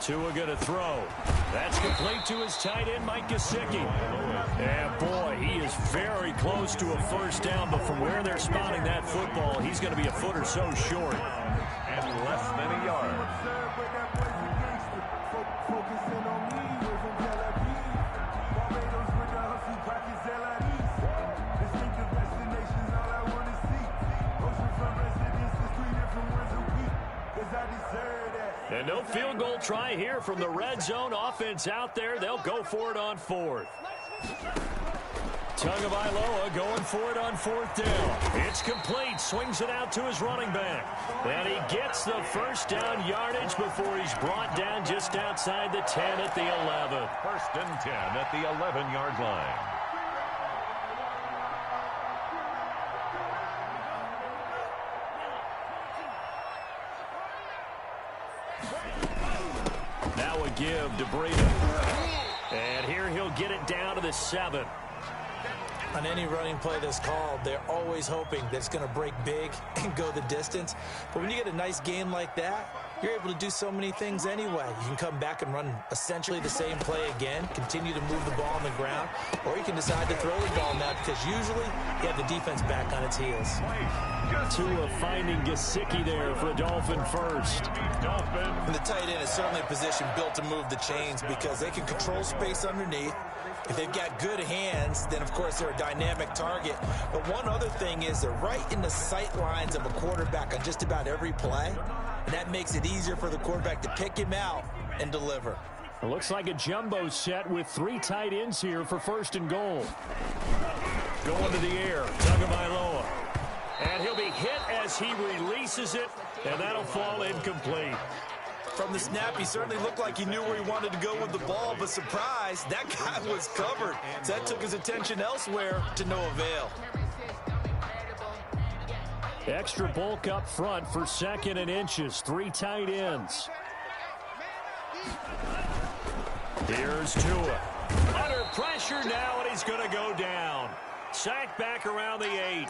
Speaker 5: Tua going to throw. That's complete to his tight end, Mike Gesicki. And boy, he is very close to a first down, but from where they're spotting that football, he's going to be a foot or so short.
Speaker 4: And less than a yard.
Speaker 5: And no field goal try here from the red zone offense out there. They'll go for it on 4th. Tagovailoa going for it on 4th down. It's complete. Swings it out to his running back. And he gets the first down yardage before he's brought down just outside the 10 at the 11.
Speaker 4: 1st and 10 at the 11-yard line.
Speaker 5: Now a give to Breida. And here he'll get it down to the 7.
Speaker 3: On any running play that's called, they're always hoping that it's going to break big and go the distance. But when you get a nice gain like that, you're able to do so many things anyway. You can come back and run essentially the same play again, continue to move the ball on the ground, or you can decide to throw the ball now because usually you have the defense back on its heels.
Speaker 5: Tua finding Gesicki there for a Dolphin first.
Speaker 3: And the tight end is certainly a position built to move the chains because they can control space underneath. If they've got good hands, then, of course, they're a dynamic target. But one other thing is they're right in the sight lines of a quarterback on just about every play, and that makes it easier for the quarterback to pick him out and deliver.
Speaker 5: It looks like a jumbo set with 3 tight ends here for 1st and goal. Going to the air, Tagovailoa. And he'll be hit as he releases it, and that'll fall incomplete.
Speaker 3: From the snap, he certainly looked like he knew where he wanted to go with the ball, but surprise, that guy was covered. So that took his attention elsewhere to no avail.
Speaker 5: Extra bulk up front for 2nd and inches. 3 tight ends. Here's Tua. Under pressure now, and he's going to go down. Sack back around the 8.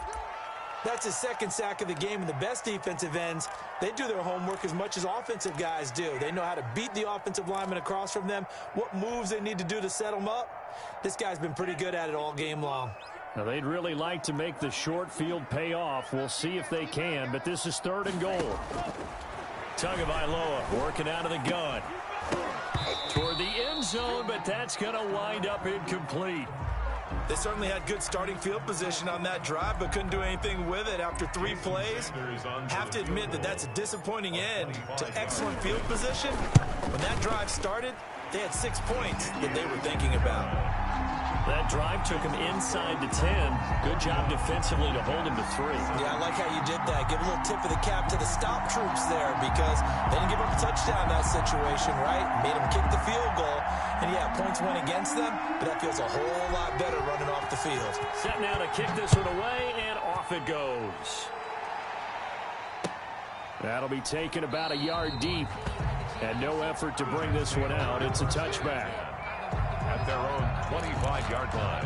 Speaker 3: That's his 2nd sack of the game, and the best defensive ends, they do their homework as much as offensive guys do. They know how to beat the offensive lineman across from them, what moves they need to do to set them up. This guy's been pretty good at it all game long.
Speaker 5: Now, they'd really like to make the short field pay off. We'll see if they can, but this is 3rd and goal. Tagovailoa working out of the gun. Toward the end zone, but that's going to wind up incomplete.
Speaker 3: They certainly had good starting field position on that drive, but couldn't do anything with it after 3 plays. Have to admit that that's a disappointing end to excellent field position. When that drive started, they had 6 points that they were thinking about.
Speaker 5: That drive took him inside to 10. Good job defensively to hold him to 3.
Speaker 3: Yeah, I like how you did that. Give a little tip of the cap to the stop troops there because they didn't give up a touchdown in that situation, right? Made them kick the field goal. And, yeah, points went against them, but that feels a whole lot better running off the field.
Speaker 5: Set now to kick this one away, and off it goes. That'll be taken about a yard deep. And no effort to bring this one out. It's a touchback.
Speaker 4: At their own 25-yard line.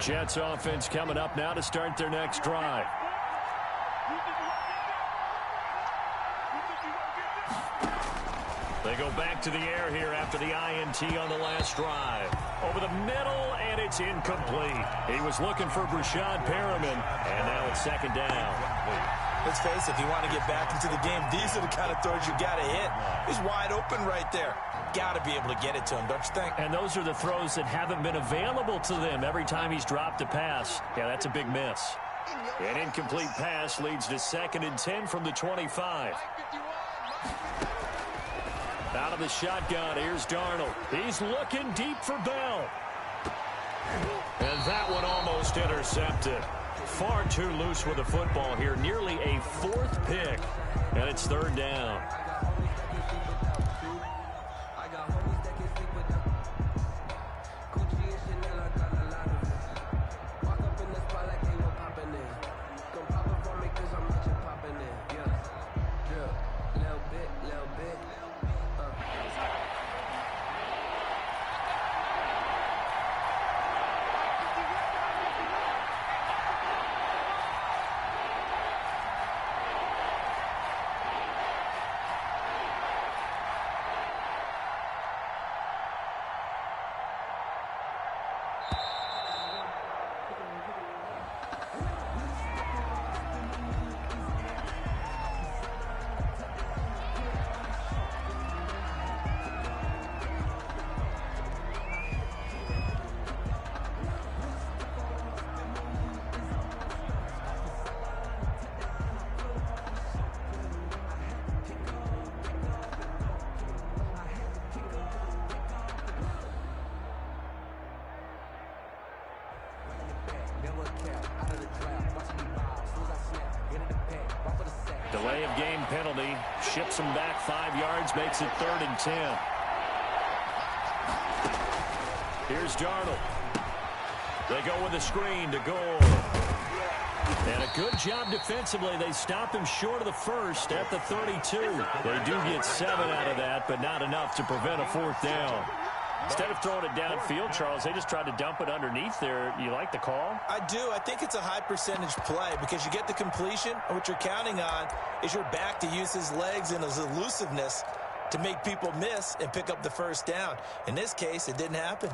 Speaker 5: Jets offense coming up now to start their next drive. They go back to the air here after the INT on the last drive. Over the middle, and it's incomplete. He was looking for Brashad Perriman, and now it's 2nd down.
Speaker 3: Let's face it, if you want to get back into the game, these are the kind of throws you got to hit. He's wide open right there. Got to be able to get it to him, don't you think?
Speaker 5: And those are the throws that haven't been available to them every time he's dropped a pass. Yeah, that's a big miss. An incomplete pass leads to 2nd and 10 from the 25. Out of the shotgun, here's Darnold. He's looking deep for Bell. And that one almost intercepted. Far too loose with the football here. Nearly a 4th pick. And it's 3rd down. Delay of game penalty. Ships him back 5 yards, makes it 3rd and 10. Here's Darnold. They go with a screen to goal. And a good job defensively. They stop him short of the first at the 32. They do get 7 out of that, but not enough to prevent a 4th down. Instead of throwing it downfield, Charles, they just tried to dump it underneath there. You like the call?
Speaker 3: I do. I think it's a high percentage play because you get the completion, and what you're counting on is your back to use his legs and his elusiveness to make people miss and pick up the 1st down. In this case, it didn't happen.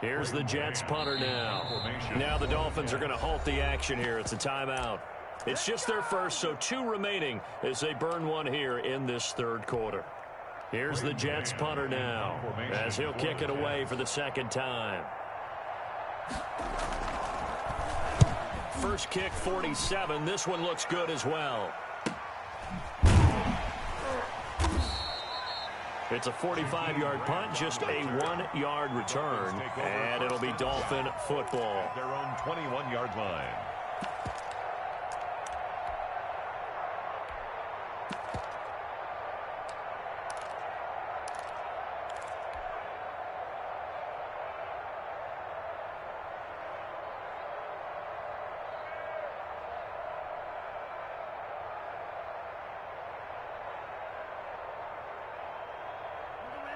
Speaker 5: Here's the Jets punter now. Now the Dolphins are going to halt the action here. It's a timeout. It's just their first, so 2 remaining as they burn one here in this 3rd quarter. Here's the Jets punter now as he'll kick it away for the 2nd time. First kick, 47. This one looks good as well. It's a 45-yard punt, just a 1-yard return, and it'll be Dolphin football.
Speaker 4: Their own 21-yard line.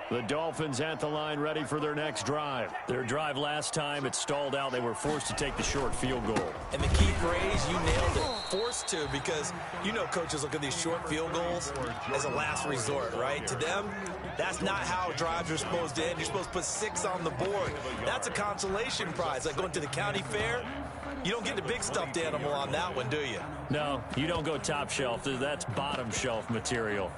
Speaker 5: The Dolphins at the line, ready for their next drive. Their drive last time, it stalled out. They were forced to take the short field goal.
Speaker 3: And the key phrase, you nailed it, forced to, because you know coaches look at these short field goals as a last resort, right? To them, that's not how drives are supposed to end. You're supposed to put 6 on the board. That's a consolation prize. Like going to the county fair, you don't get the big stuffed animal on that one, do you?
Speaker 5: No, you don't go top shelf. That's bottom shelf material.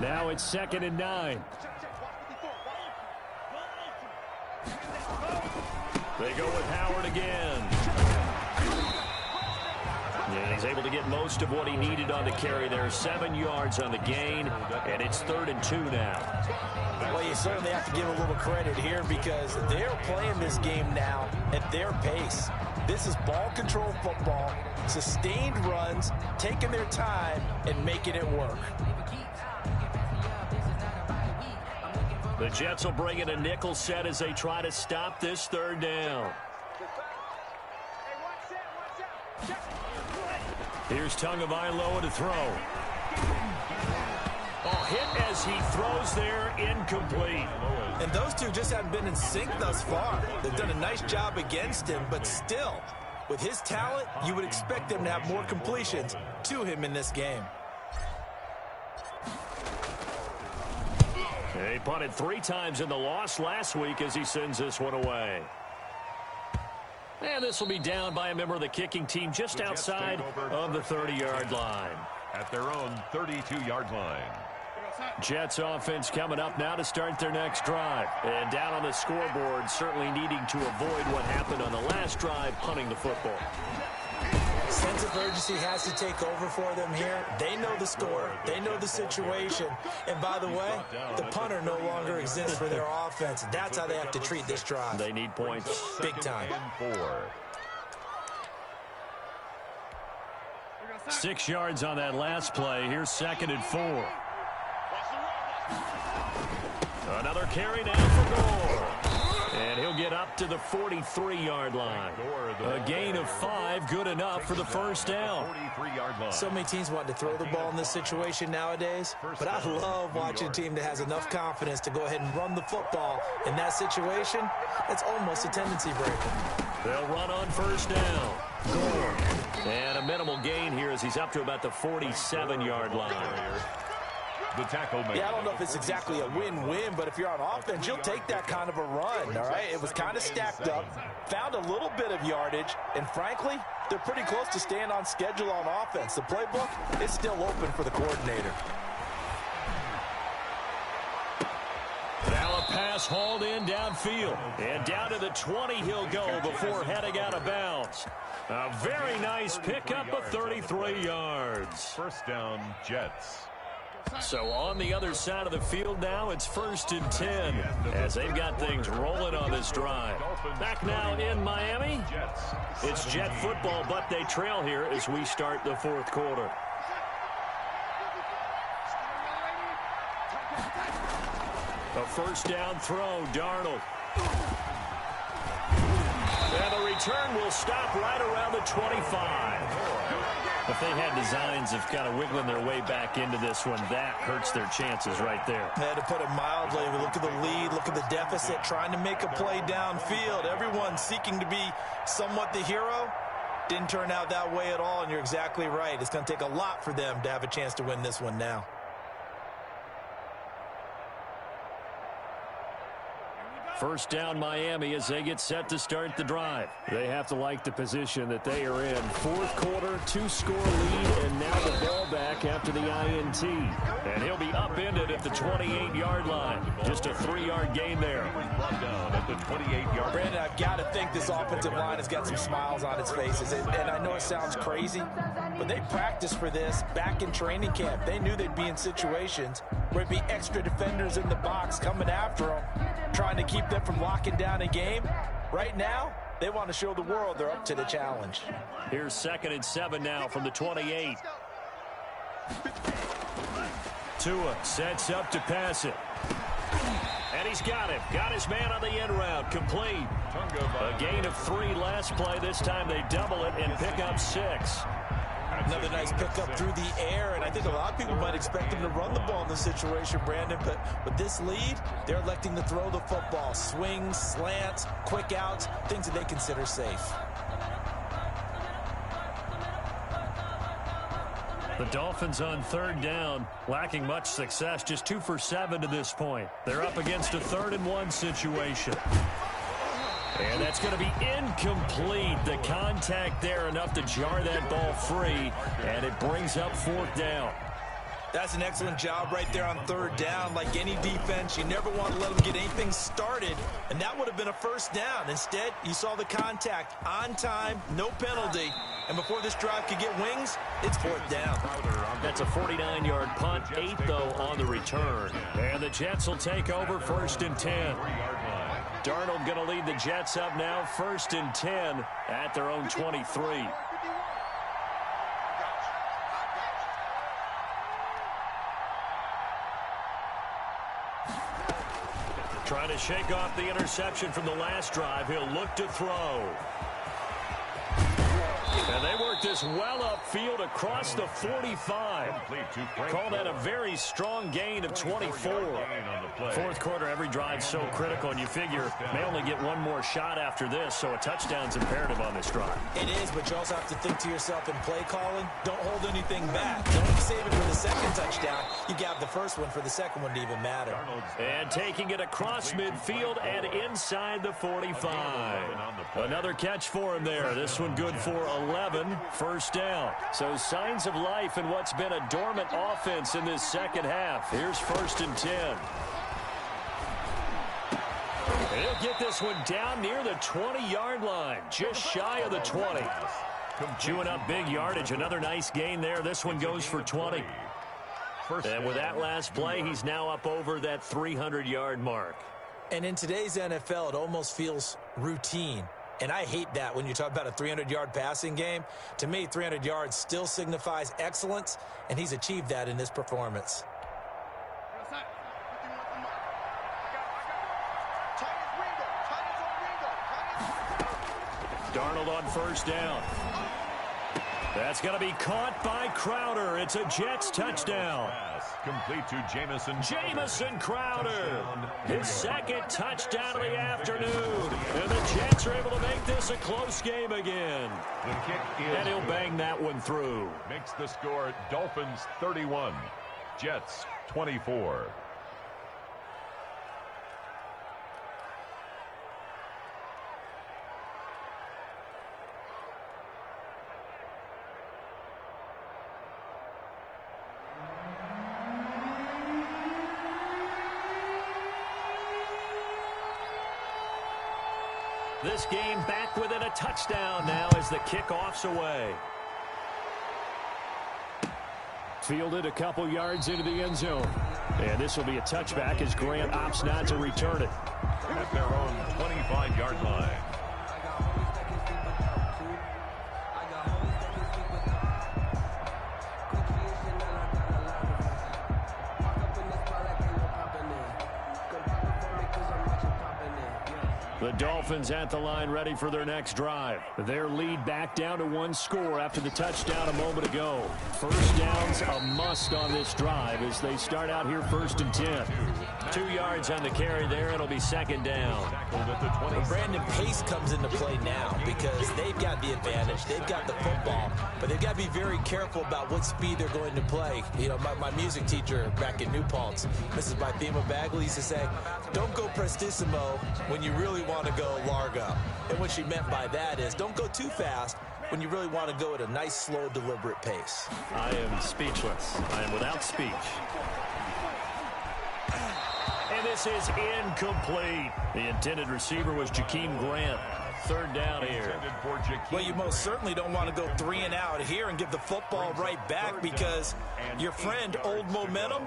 Speaker 5: Now it's 2nd and 9. They go with Howard again. And he's able to get most of what he needed on the carry there. 7 yards on the gain, and it's 3rd and 2 now.
Speaker 3: Well, you certainly have to give a little credit here because they're playing this game now at their pace. This is ball control football, sustained runs, taking their time, and making it work.
Speaker 5: The Jets will bring in a nickel set as they try to stop this 3rd down. Here's Tagovailoa to throw. Oh, hit as he throws there, incomplete.
Speaker 3: And those two just haven't been in sync thus far. They've done a nice job against him, but still, with his talent, you would expect them to have more completions to him in this game.
Speaker 5: He punted 3 times in the loss last week as he sends this one away. And this will be down by a member of the kicking team just outside of the 30-yard line.
Speaker 4: At their own 32-yard line.
Speaker 5: Jets offense coming up now to start their next drive. And down on the scoreboard, certainly needing to avoid what happened on the last drive, punting the football.
Speaker 3: Sense of urgency has to take over for them here. They know the score. They know the situation. And by the way, the punter no longer exists for their offense. That's how they have to treat this drive.
Speaker 5: They need points.
Speaker 3: Big time.
Speaker 5: 6 yards on that last play. Here's 2nd and 4. Another carry now for Gore. And he'll get up to the 43-yard line. A gain of 5, good enough for the first down.
Speaker 3: So many teams want to throw the ball in this situation nowadays, but I love watching a team that has enough confidence to go ahead and run the football. In that situation, it's almost a tendency breaker.
Speaker 5: They'll run on 1st down. Gore. And a minimal gain here as he's up to about the 47-yard line.
Speaker 3: Yeah, I don't know if it's exactly a win-win, but if you're on offense, you'll take that kind of a run, all right? It was kind of stacked up, found a little bit of yardage, and frankly, they're pretty close to staying on schedule on offense. The playbook is still open for the coordinator.
Speaker 5: Now a pass hauled in downfield, and down to the 20 he'll go before heading out of bounds. A very nice pickup of 33 yards.
Speaker 4: 1st down, Jets.
Speaker 5: So on the other side of the field now, it's 1st and 10 as they've got things rolling on this drive. Back now in Miami, it's Jet football, but they trail here as we start the 4th quarter. A 1st down throw, Darnold. And the return will stop right around the 25. If they had designs of kind of wiggling their way back into this one, that hurts their chances right there.
Speaker 3: To put it mildly, we look at the lead, look at the deficit, trying to make a play downfield. Everyone seeking to be somewhat the hero. Didn't turn out that way at all, and you're exactly right. It's going to take a lot for them to have a chance to win this one now.
Speaker 5: First down Miami as they get set to start the drive. They have to like the position that they are in. 4th quarter, 2-score lead, and now the ball back after the INT. And he'll be upended at the 28-yard line. Just a 3-yard gain there.
Speaker 4: Brought down at the 28-yard.
Speaker 3: Brandon, I've got to think this offensive line has got some smiles on its faces. And I know it sounds crazy, but they practiced for this back in training camp. They knew they'd be in situations where it'd be extra defenders in the box coming after them, trying to keep them from locking down a game. Right now, they want to show the world they're up to the challenge.
Speaker 5: Here's 2nd and 7 now from the 28. Tua sets up to pass it. And he's got him. Got his man on the end route. Complete. A gain of 3 last play. This time they double it and pick up 6.
Speaker 3: Another nice pickup through the air, and I think a lot of people might expect them to run the ball in this situation, Brandon, but with this lead, they're electing to throw the football. Swings, slants, quick outs, things that they consider safe.
Speaker 5: The Dolphins on 3rd down, lacking much success, just 2 for 7 to this point. They're up against a 3rd and 1 situation. And that's going to be incomplete. The contact there enough to jar that ball free, and it brings up 4th down.
Speaker 3: That's an excellent job right there on 3rd down. Like any defense, you never want to let them get anything started, and that would have been a 1st down. Instead, you saw the contact on time, no penalty, and before this drive could get wings, it's 4th down.
Speaker 5: That's a 49-yard punt, 8 though on the return. And the Jets will take over 1st and 10. Darnold going to lead the Jets up now, 1st and 10 at their own 23. Trying to shake off the interception from the last drive. He'll look to throw. And they work this well upfield across the 45. Call that a very strong gain of 24. 4th quarter, every drive so critical, and you figure may only get one more shot after this, so a touchdown's imperative on this drive.
Speaker 3: It is, but you also have to think to yourself in play calling, don't hold anything back. Don't save it for the 2nd touchdown. You got the 1st one for the 2nd one to even matter.
Speaker 5: And taking it across midfield and inside the 45. Another catch for him there. This one good for 11. 1st down. So signs of life in what's been a dormant offense in this 2nd half. Here's 1st and 10. And he'll get this one down near the 20-yard line, just shy of the 20. Chewing up big yardage. Another nice gain there. This one goes for 20. And with that last play, he's now up over that 300-yard mark.
Speaker 3: And in today's NFL, it almost feels routine. And I hate that when you talk about a 300-yard passing game. To me, 300 yards still signifies excellence, and he's achieved that in this performance.
Speaker 5: Darnold on 1st down. That's going to be caught by Crowder. It's a Jets touchdown.
Speaker 4: Complete to
Speaker 5: Jamison Crowder. His 2nd touchdown of the afternoon. And the Jets are able to make this a close game again.
Speaker 4: The kick is
Speaker 5: and he'll bang that one through.
Speaker 4: Makes the score Dolphins 31, Jets 24.
Speaker 5: This game back within a touchdown now as the kickoff's away. Fielded a couple yards into the end zone. And this will be a touchback as Grant opts not to return it.
Speaker 4: At their own 25-yard line.
Speaker 5: The Dolphins at the line ready for their next drive. Their lead back down to 1 score after the touchdown a moment ago. 1st down's a must on this drive as they start out here 1st and 10. 2 yards on the carry there. It'll be 2nd down.
Speaker 3: Well, Brandon, pace comes into play now because they've got the advantage. They've got the football, but they've got to be very careful about what speed they're going to play. You know, my music teacher back in New Paltz, Mrs. Bythema Bagley, used to say, don't go prestissimo when you really want to go largo. And what she meant by that is don't go too fast when you really want to go at a nice, slow, deliberate pace.
Speaker 5: I am speechless. I am without speech. And this is incomplete. The intended receiver was Jakeem Grant. Third down here.
Speaker 3: Well, you most certainly don't want to go 3 and out here and give the football right back, because your friend, Old Momentum,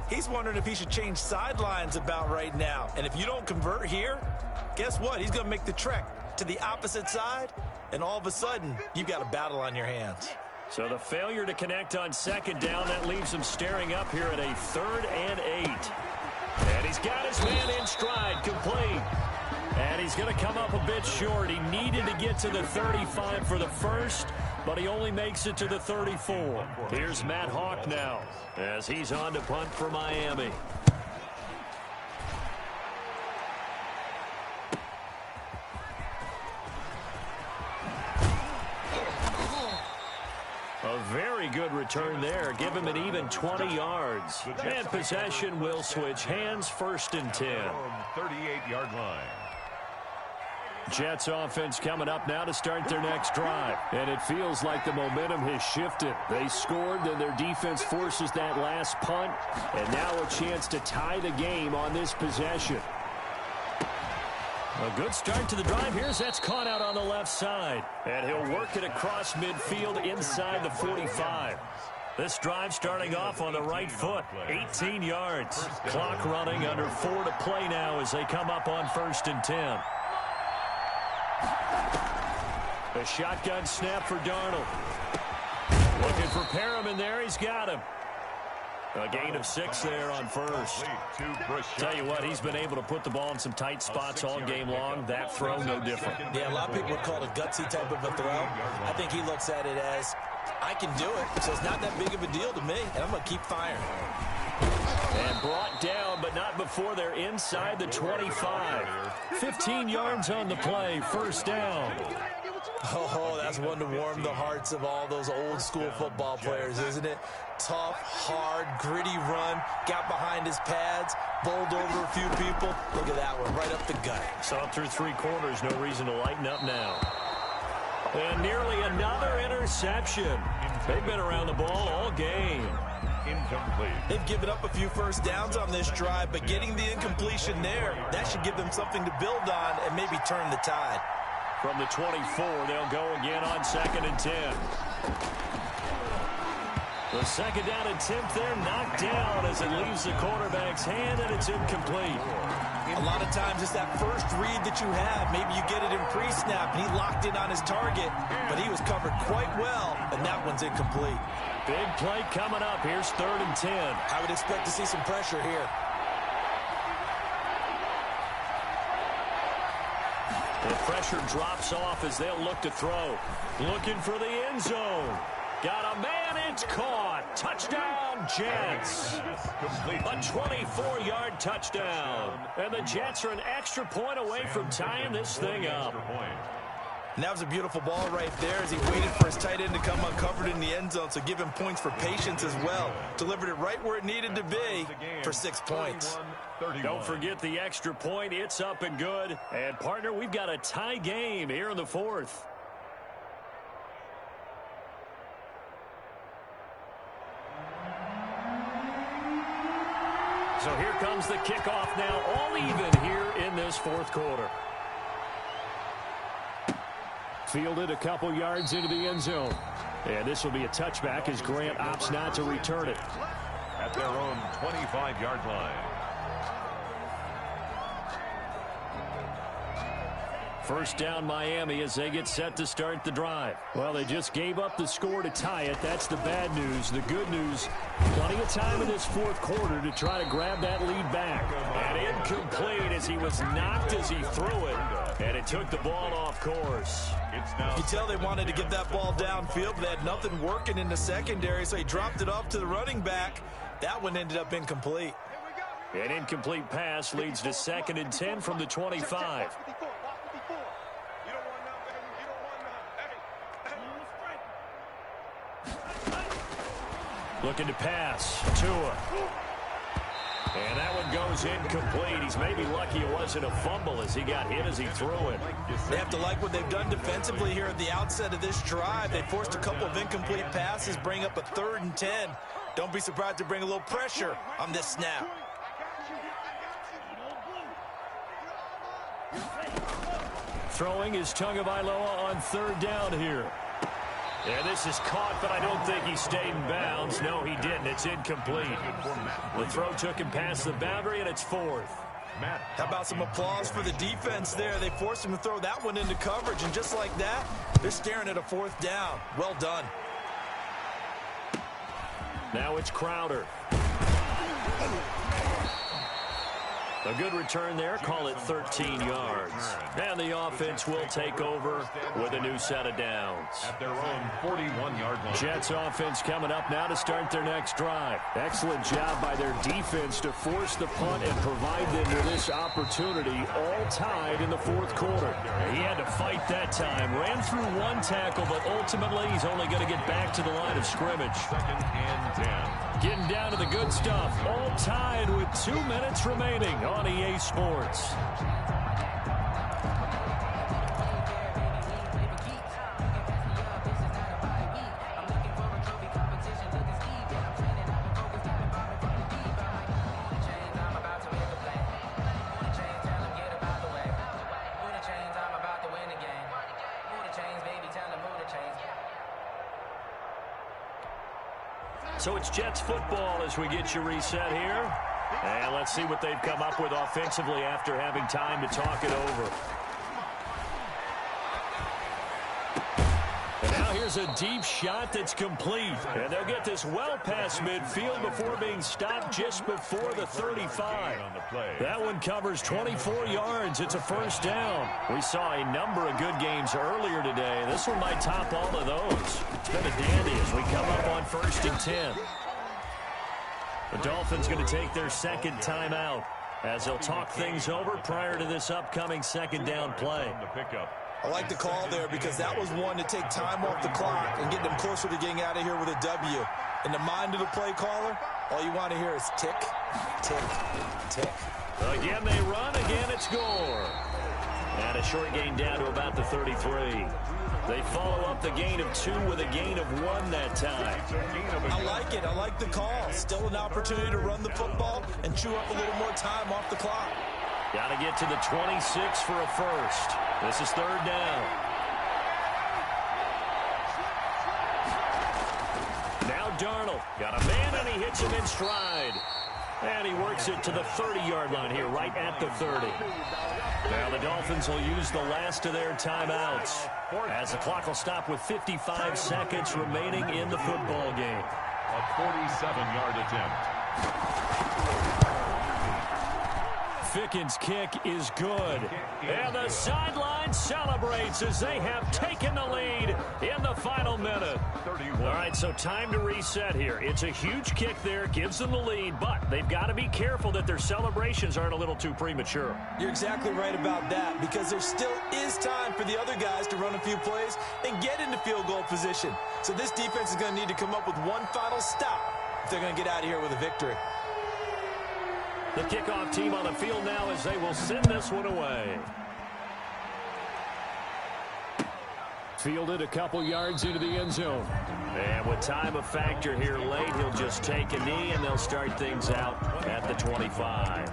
Speaker 3: he's wondering if he should change sidelines about right now. And if you don't convert here, guess what? He's going to make the trek to the opposite side, and all of a sudden, you've got a battle on your hands.
Speaker 5: So the failure to connect on second down, that leaves him staring up here at a 3rd and 8. And he's got his man in stride, complete. And he's going to come up a bit short. He needed to get to the 35 for the first, but he only makes it to the 34. Here's Matt Hawk now as he's on to punt for Miami. A very good return there. Give him an even 20 yards. And possession will switch hands, 1st and 10.
Speaker 4: 38-yard line.
Speaker 5: Jets offense coming up now to start their next drive. And it feels like the momentum has shifted. They scored, then their defense forces that last punt. And now a chance to tie the game on this possession. A good start to the drive. Here's that's caught out on the left side. And he'll work it across midfield inside the 45. This drive starting off on the right foot. 18 yards. Clock running under 4 to play now as they come up on 1st and 10. A shotgun snap for Darnold. Looking for Perriman there. He's got him. A gain of 6 there on first. Tell you what, he's been able to put the ball in some tight spots all game long. That throw, no different.
Speaker 3: Yeah, a lot of people would call it a gutsy type of a throw. I think he looks at it as, I can do it, so it's not that big of a deal to me, and I'm going to keep firing.
Speaker 5: And brought down, but not before they're inside the 25. 15 yards on the play, 1st down.
Speaker 3: Oh, that's one to warm the hearts of all those old-school football players, isn't it? Tough, hard, gritty run, got behind his pads, bowled over a few people. Look at that one, right up the gut.
Speaker 5: Saw it through 3 quarters, no reason to lighten up now. And nearly another interception. They've been around the ball all game.
Speaker 4: Incomplete.
Speaker 3: They've given up a few first downs on this drive, but getting the incompletion there, that should give them something to build on and maybe turn the tide.
Speaker 5: From the 24, they'll go again on 2nd and 10. The 2nd down attempt there knocked down as it leaves the quarterback's hand, and it's incomplete.
Speaker 3: A lot of times it's that first read that you have. Maybe you get it in pre-snap, and he locked in on his target, but he was covered quite well, and that one's incomplete.
Speaker 5: Big play coming up. Here's 3rd and 10.
Speaker 3: I would expect to see some pressure here.
Speaker 5: The pressure drops off as they'll look to throw. Looking for the end zone. Got a man, it's caught. Touchdown, Jets. A 24-yard touchdown. And the Jets are an extra point away from tying this thing up.
Speaker 3: And that was a beautiful ball right there as he waited for his tight end to come uncovered in the end zone, so give him points for patience as well. Delivered it right where it needed to be for 6 points.
Speaker 5: Don't forget the extra point. It's up and good. And, partner, we've got a tie game here in the 4th. So here comes the kickoff now, all even here in this 4th quarter. Fielded a couple yards into the end zone. And this will be a touchback as Grant opts not to return it.
Speaker 4: At their own 25-yard line.
Speaker 5: First down Miami as they get set to start the drive. Well, they just gave up the score to tie it. That's the bad news. The good news, plenty of time in this 4th quarter to try to grab that lead back. And incomplete as he was knocked as he threw it. And it took the ball off course.
Speaker 3: You can tell they wanted to get that ball downfield, but they had nothing working in the secondary, so he dropped it off to the running back. That one ended up incomplete.
Speaker 5: An incomplete pass leads to 2nd and 10 from the 25. Looking to pass. Tua. And that one goes throws incomplete. He's maybe lucky it wasn't a fumble as he got hit as he threw it.
Speaker 3: They have to like what they've done defensively here at the outset of this drive. They forced a couple of incomplete passes, bring up a 3rd and 10. Don't be surprised to bring a little pressure on this snap.
Speaker 5: Throwing is Tagovailoa on 3rd down here. And this is caught, but I don't think he stayed in bounds. No, he didn't. It's incomplete. The throw took him past the boundary, and it's 4th.
Speaker 3: How about some applause for the defense there? They forced him to throw that one into coverage, and just like that, they're staring at a 4th down. Well done.
Speaker 5: Now it's Crowder. A good return there. Call it 13 yards. And the offense will take over with a new set of downs.
Speaker 4: At their own 41-yard line.
Speaker 5: Jets offense coming up now to start their next drive. Excellent job by their defense to force the punt and provide them with this opportunity, all tied in the 4th quarter. He had to fight that time. Ran through one tackle, but ultimately he's only going to get back to the line of scrimmage.
Speaker 4: 2nd and 10.
Speaker 5: Getting down to the good stuff. All tied with 2 minutes remaining on EA Sports. So it's Jets football as we get you reset here. And let's see what they've come up with offensively after having time to talk it over. And now here's a deep shot that's complete. And they'll get this well past midfield before being stopped just before the 35. That one covers 24 yards. It's a 1st down. We saw a number of good games earlier today. This one might top all of those. It's been a dandy as we come up on 1st and 10. The Dolphins going to take their 2nd timeout as they'll talk things over prior to this upcoming 2nd down play.
Speaker 3: I like the call there because that was one to take time off the clock and get them closer to getting out of here with a W. In the mind of the play caller, all you want to hear is tick, tick, tick.
Speaker 5: Again they run, again it's Gore. And a short gain down to about the 33. They follow up the gain of 2 with a gain of 1 that time.
Speaker 3: I like it. I like the call. Still an opportunity to run the football and chew up a little more time off the clock.
Speaker 5: Got to get to the 26 for a 1st. This is 3rd down. Now Darnold. Got a man and he hits him in stride. And he works it to the 30-yard line here, right at the 30. Now the Dolphins will use the last of their timeouts as the clock will stop with 55 seconds remaining in the football game.
Speaker 4: A 47-yard attempt.
Speaker 5: Fickens' kick is good. And the sideline celebrates as they have taken the lead in the final minute. All right, so time to reset here. It's a huge kick there, gives them the lead, but they've got to be careful that their celebrations aren't a little too premature.
Speaker 3: You're exactly right about that because there still is time for the other guys to run a few plays and get into field goal position. So this defense is going to need to come up with one final stop if they're going to get out of here with a victory.
Speaker 5: The kickoff team on the field now as they will send this one away. Fielded a couple yards into the end zone. And with time a factor here late, he'll just take a knee and they'll start things out at the 25.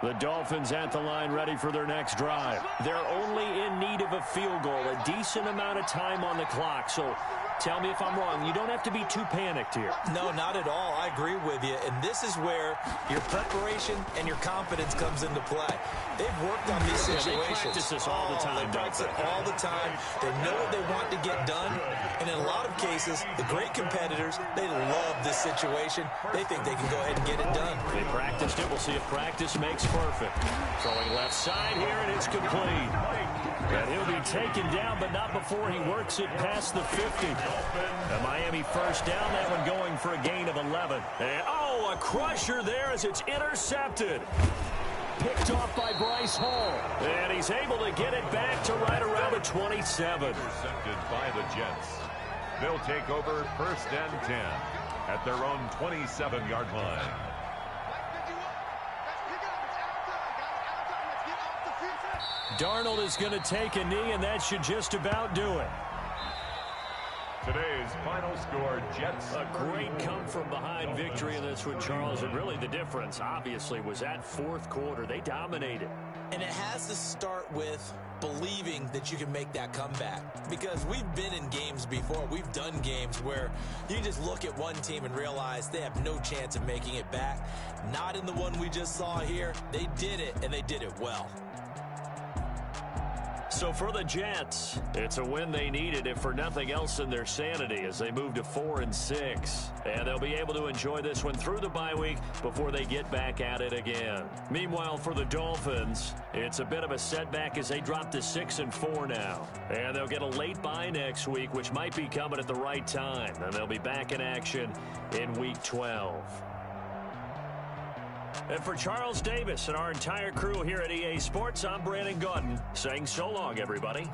Speaker 5: The Dolphins at the line ready for their next drive. They're only in need of a field goal, a decent amount of time on the clock. So tell me if I'm wrong. You don't have to be too panicked here.
Speaker 3: No, not at all. I agree with you. And this is where your preparation and your confidence comes into play. They've worked on these situations.
Speaker 5: They practice this all the time.
Speaker 3: They practice it all the time. They know what they want to get done. And in a lot of cases, the great competitors, they love this situation. They think they can go ahead and get it done.
Speaker 5: They practice
Speaker 1: practiced it. We'll see if practice makes perfect. Throwing left side here, and it's complete. And he'll be taken down, but not before he works it past the 50. The Miami first down, that one going for a gain of 11. And, oh, a crusher there as it's intercepted. Picked off by Bryce Hall. And he's able to get it back to right around the 27.
Speaker 4: Intercepted by the Jets. They'll take over first and 10 at their own 27-yard line.
Speaker 1: Darnold is going to take a knee, and that should just about do it.
Speaker 4: Today's final score, Jets.
Speaker 1: A great come-from-behind victory in this one, Charles. And really the difference, obviously, was that fourth quarter. They dominated.
Speaker 3: And it has to start with believing that you can make that comeback. Because we've been in games before. We've done games where you just look at one team and realize they have no chance of making it back. Not in the one we just saw here. They did it, and they did it well.
Speaker 1: So for the Jets, it's a win they needed, if for nothing else in their sanity, as they move to 4-6. And they'll be able to enjoy this one through the bye week before they get back at it again. Meanwhile, for the Dolphins, it's a bit of a setback as they drop to 6-4 now. And they'll get a late bye next week, which might be coming at the right time. And they'll be back in action in Week 12. And for Charles Davis and our entire crew here at EA Sports, I'm Brandon Gaudin saying so long, everybody.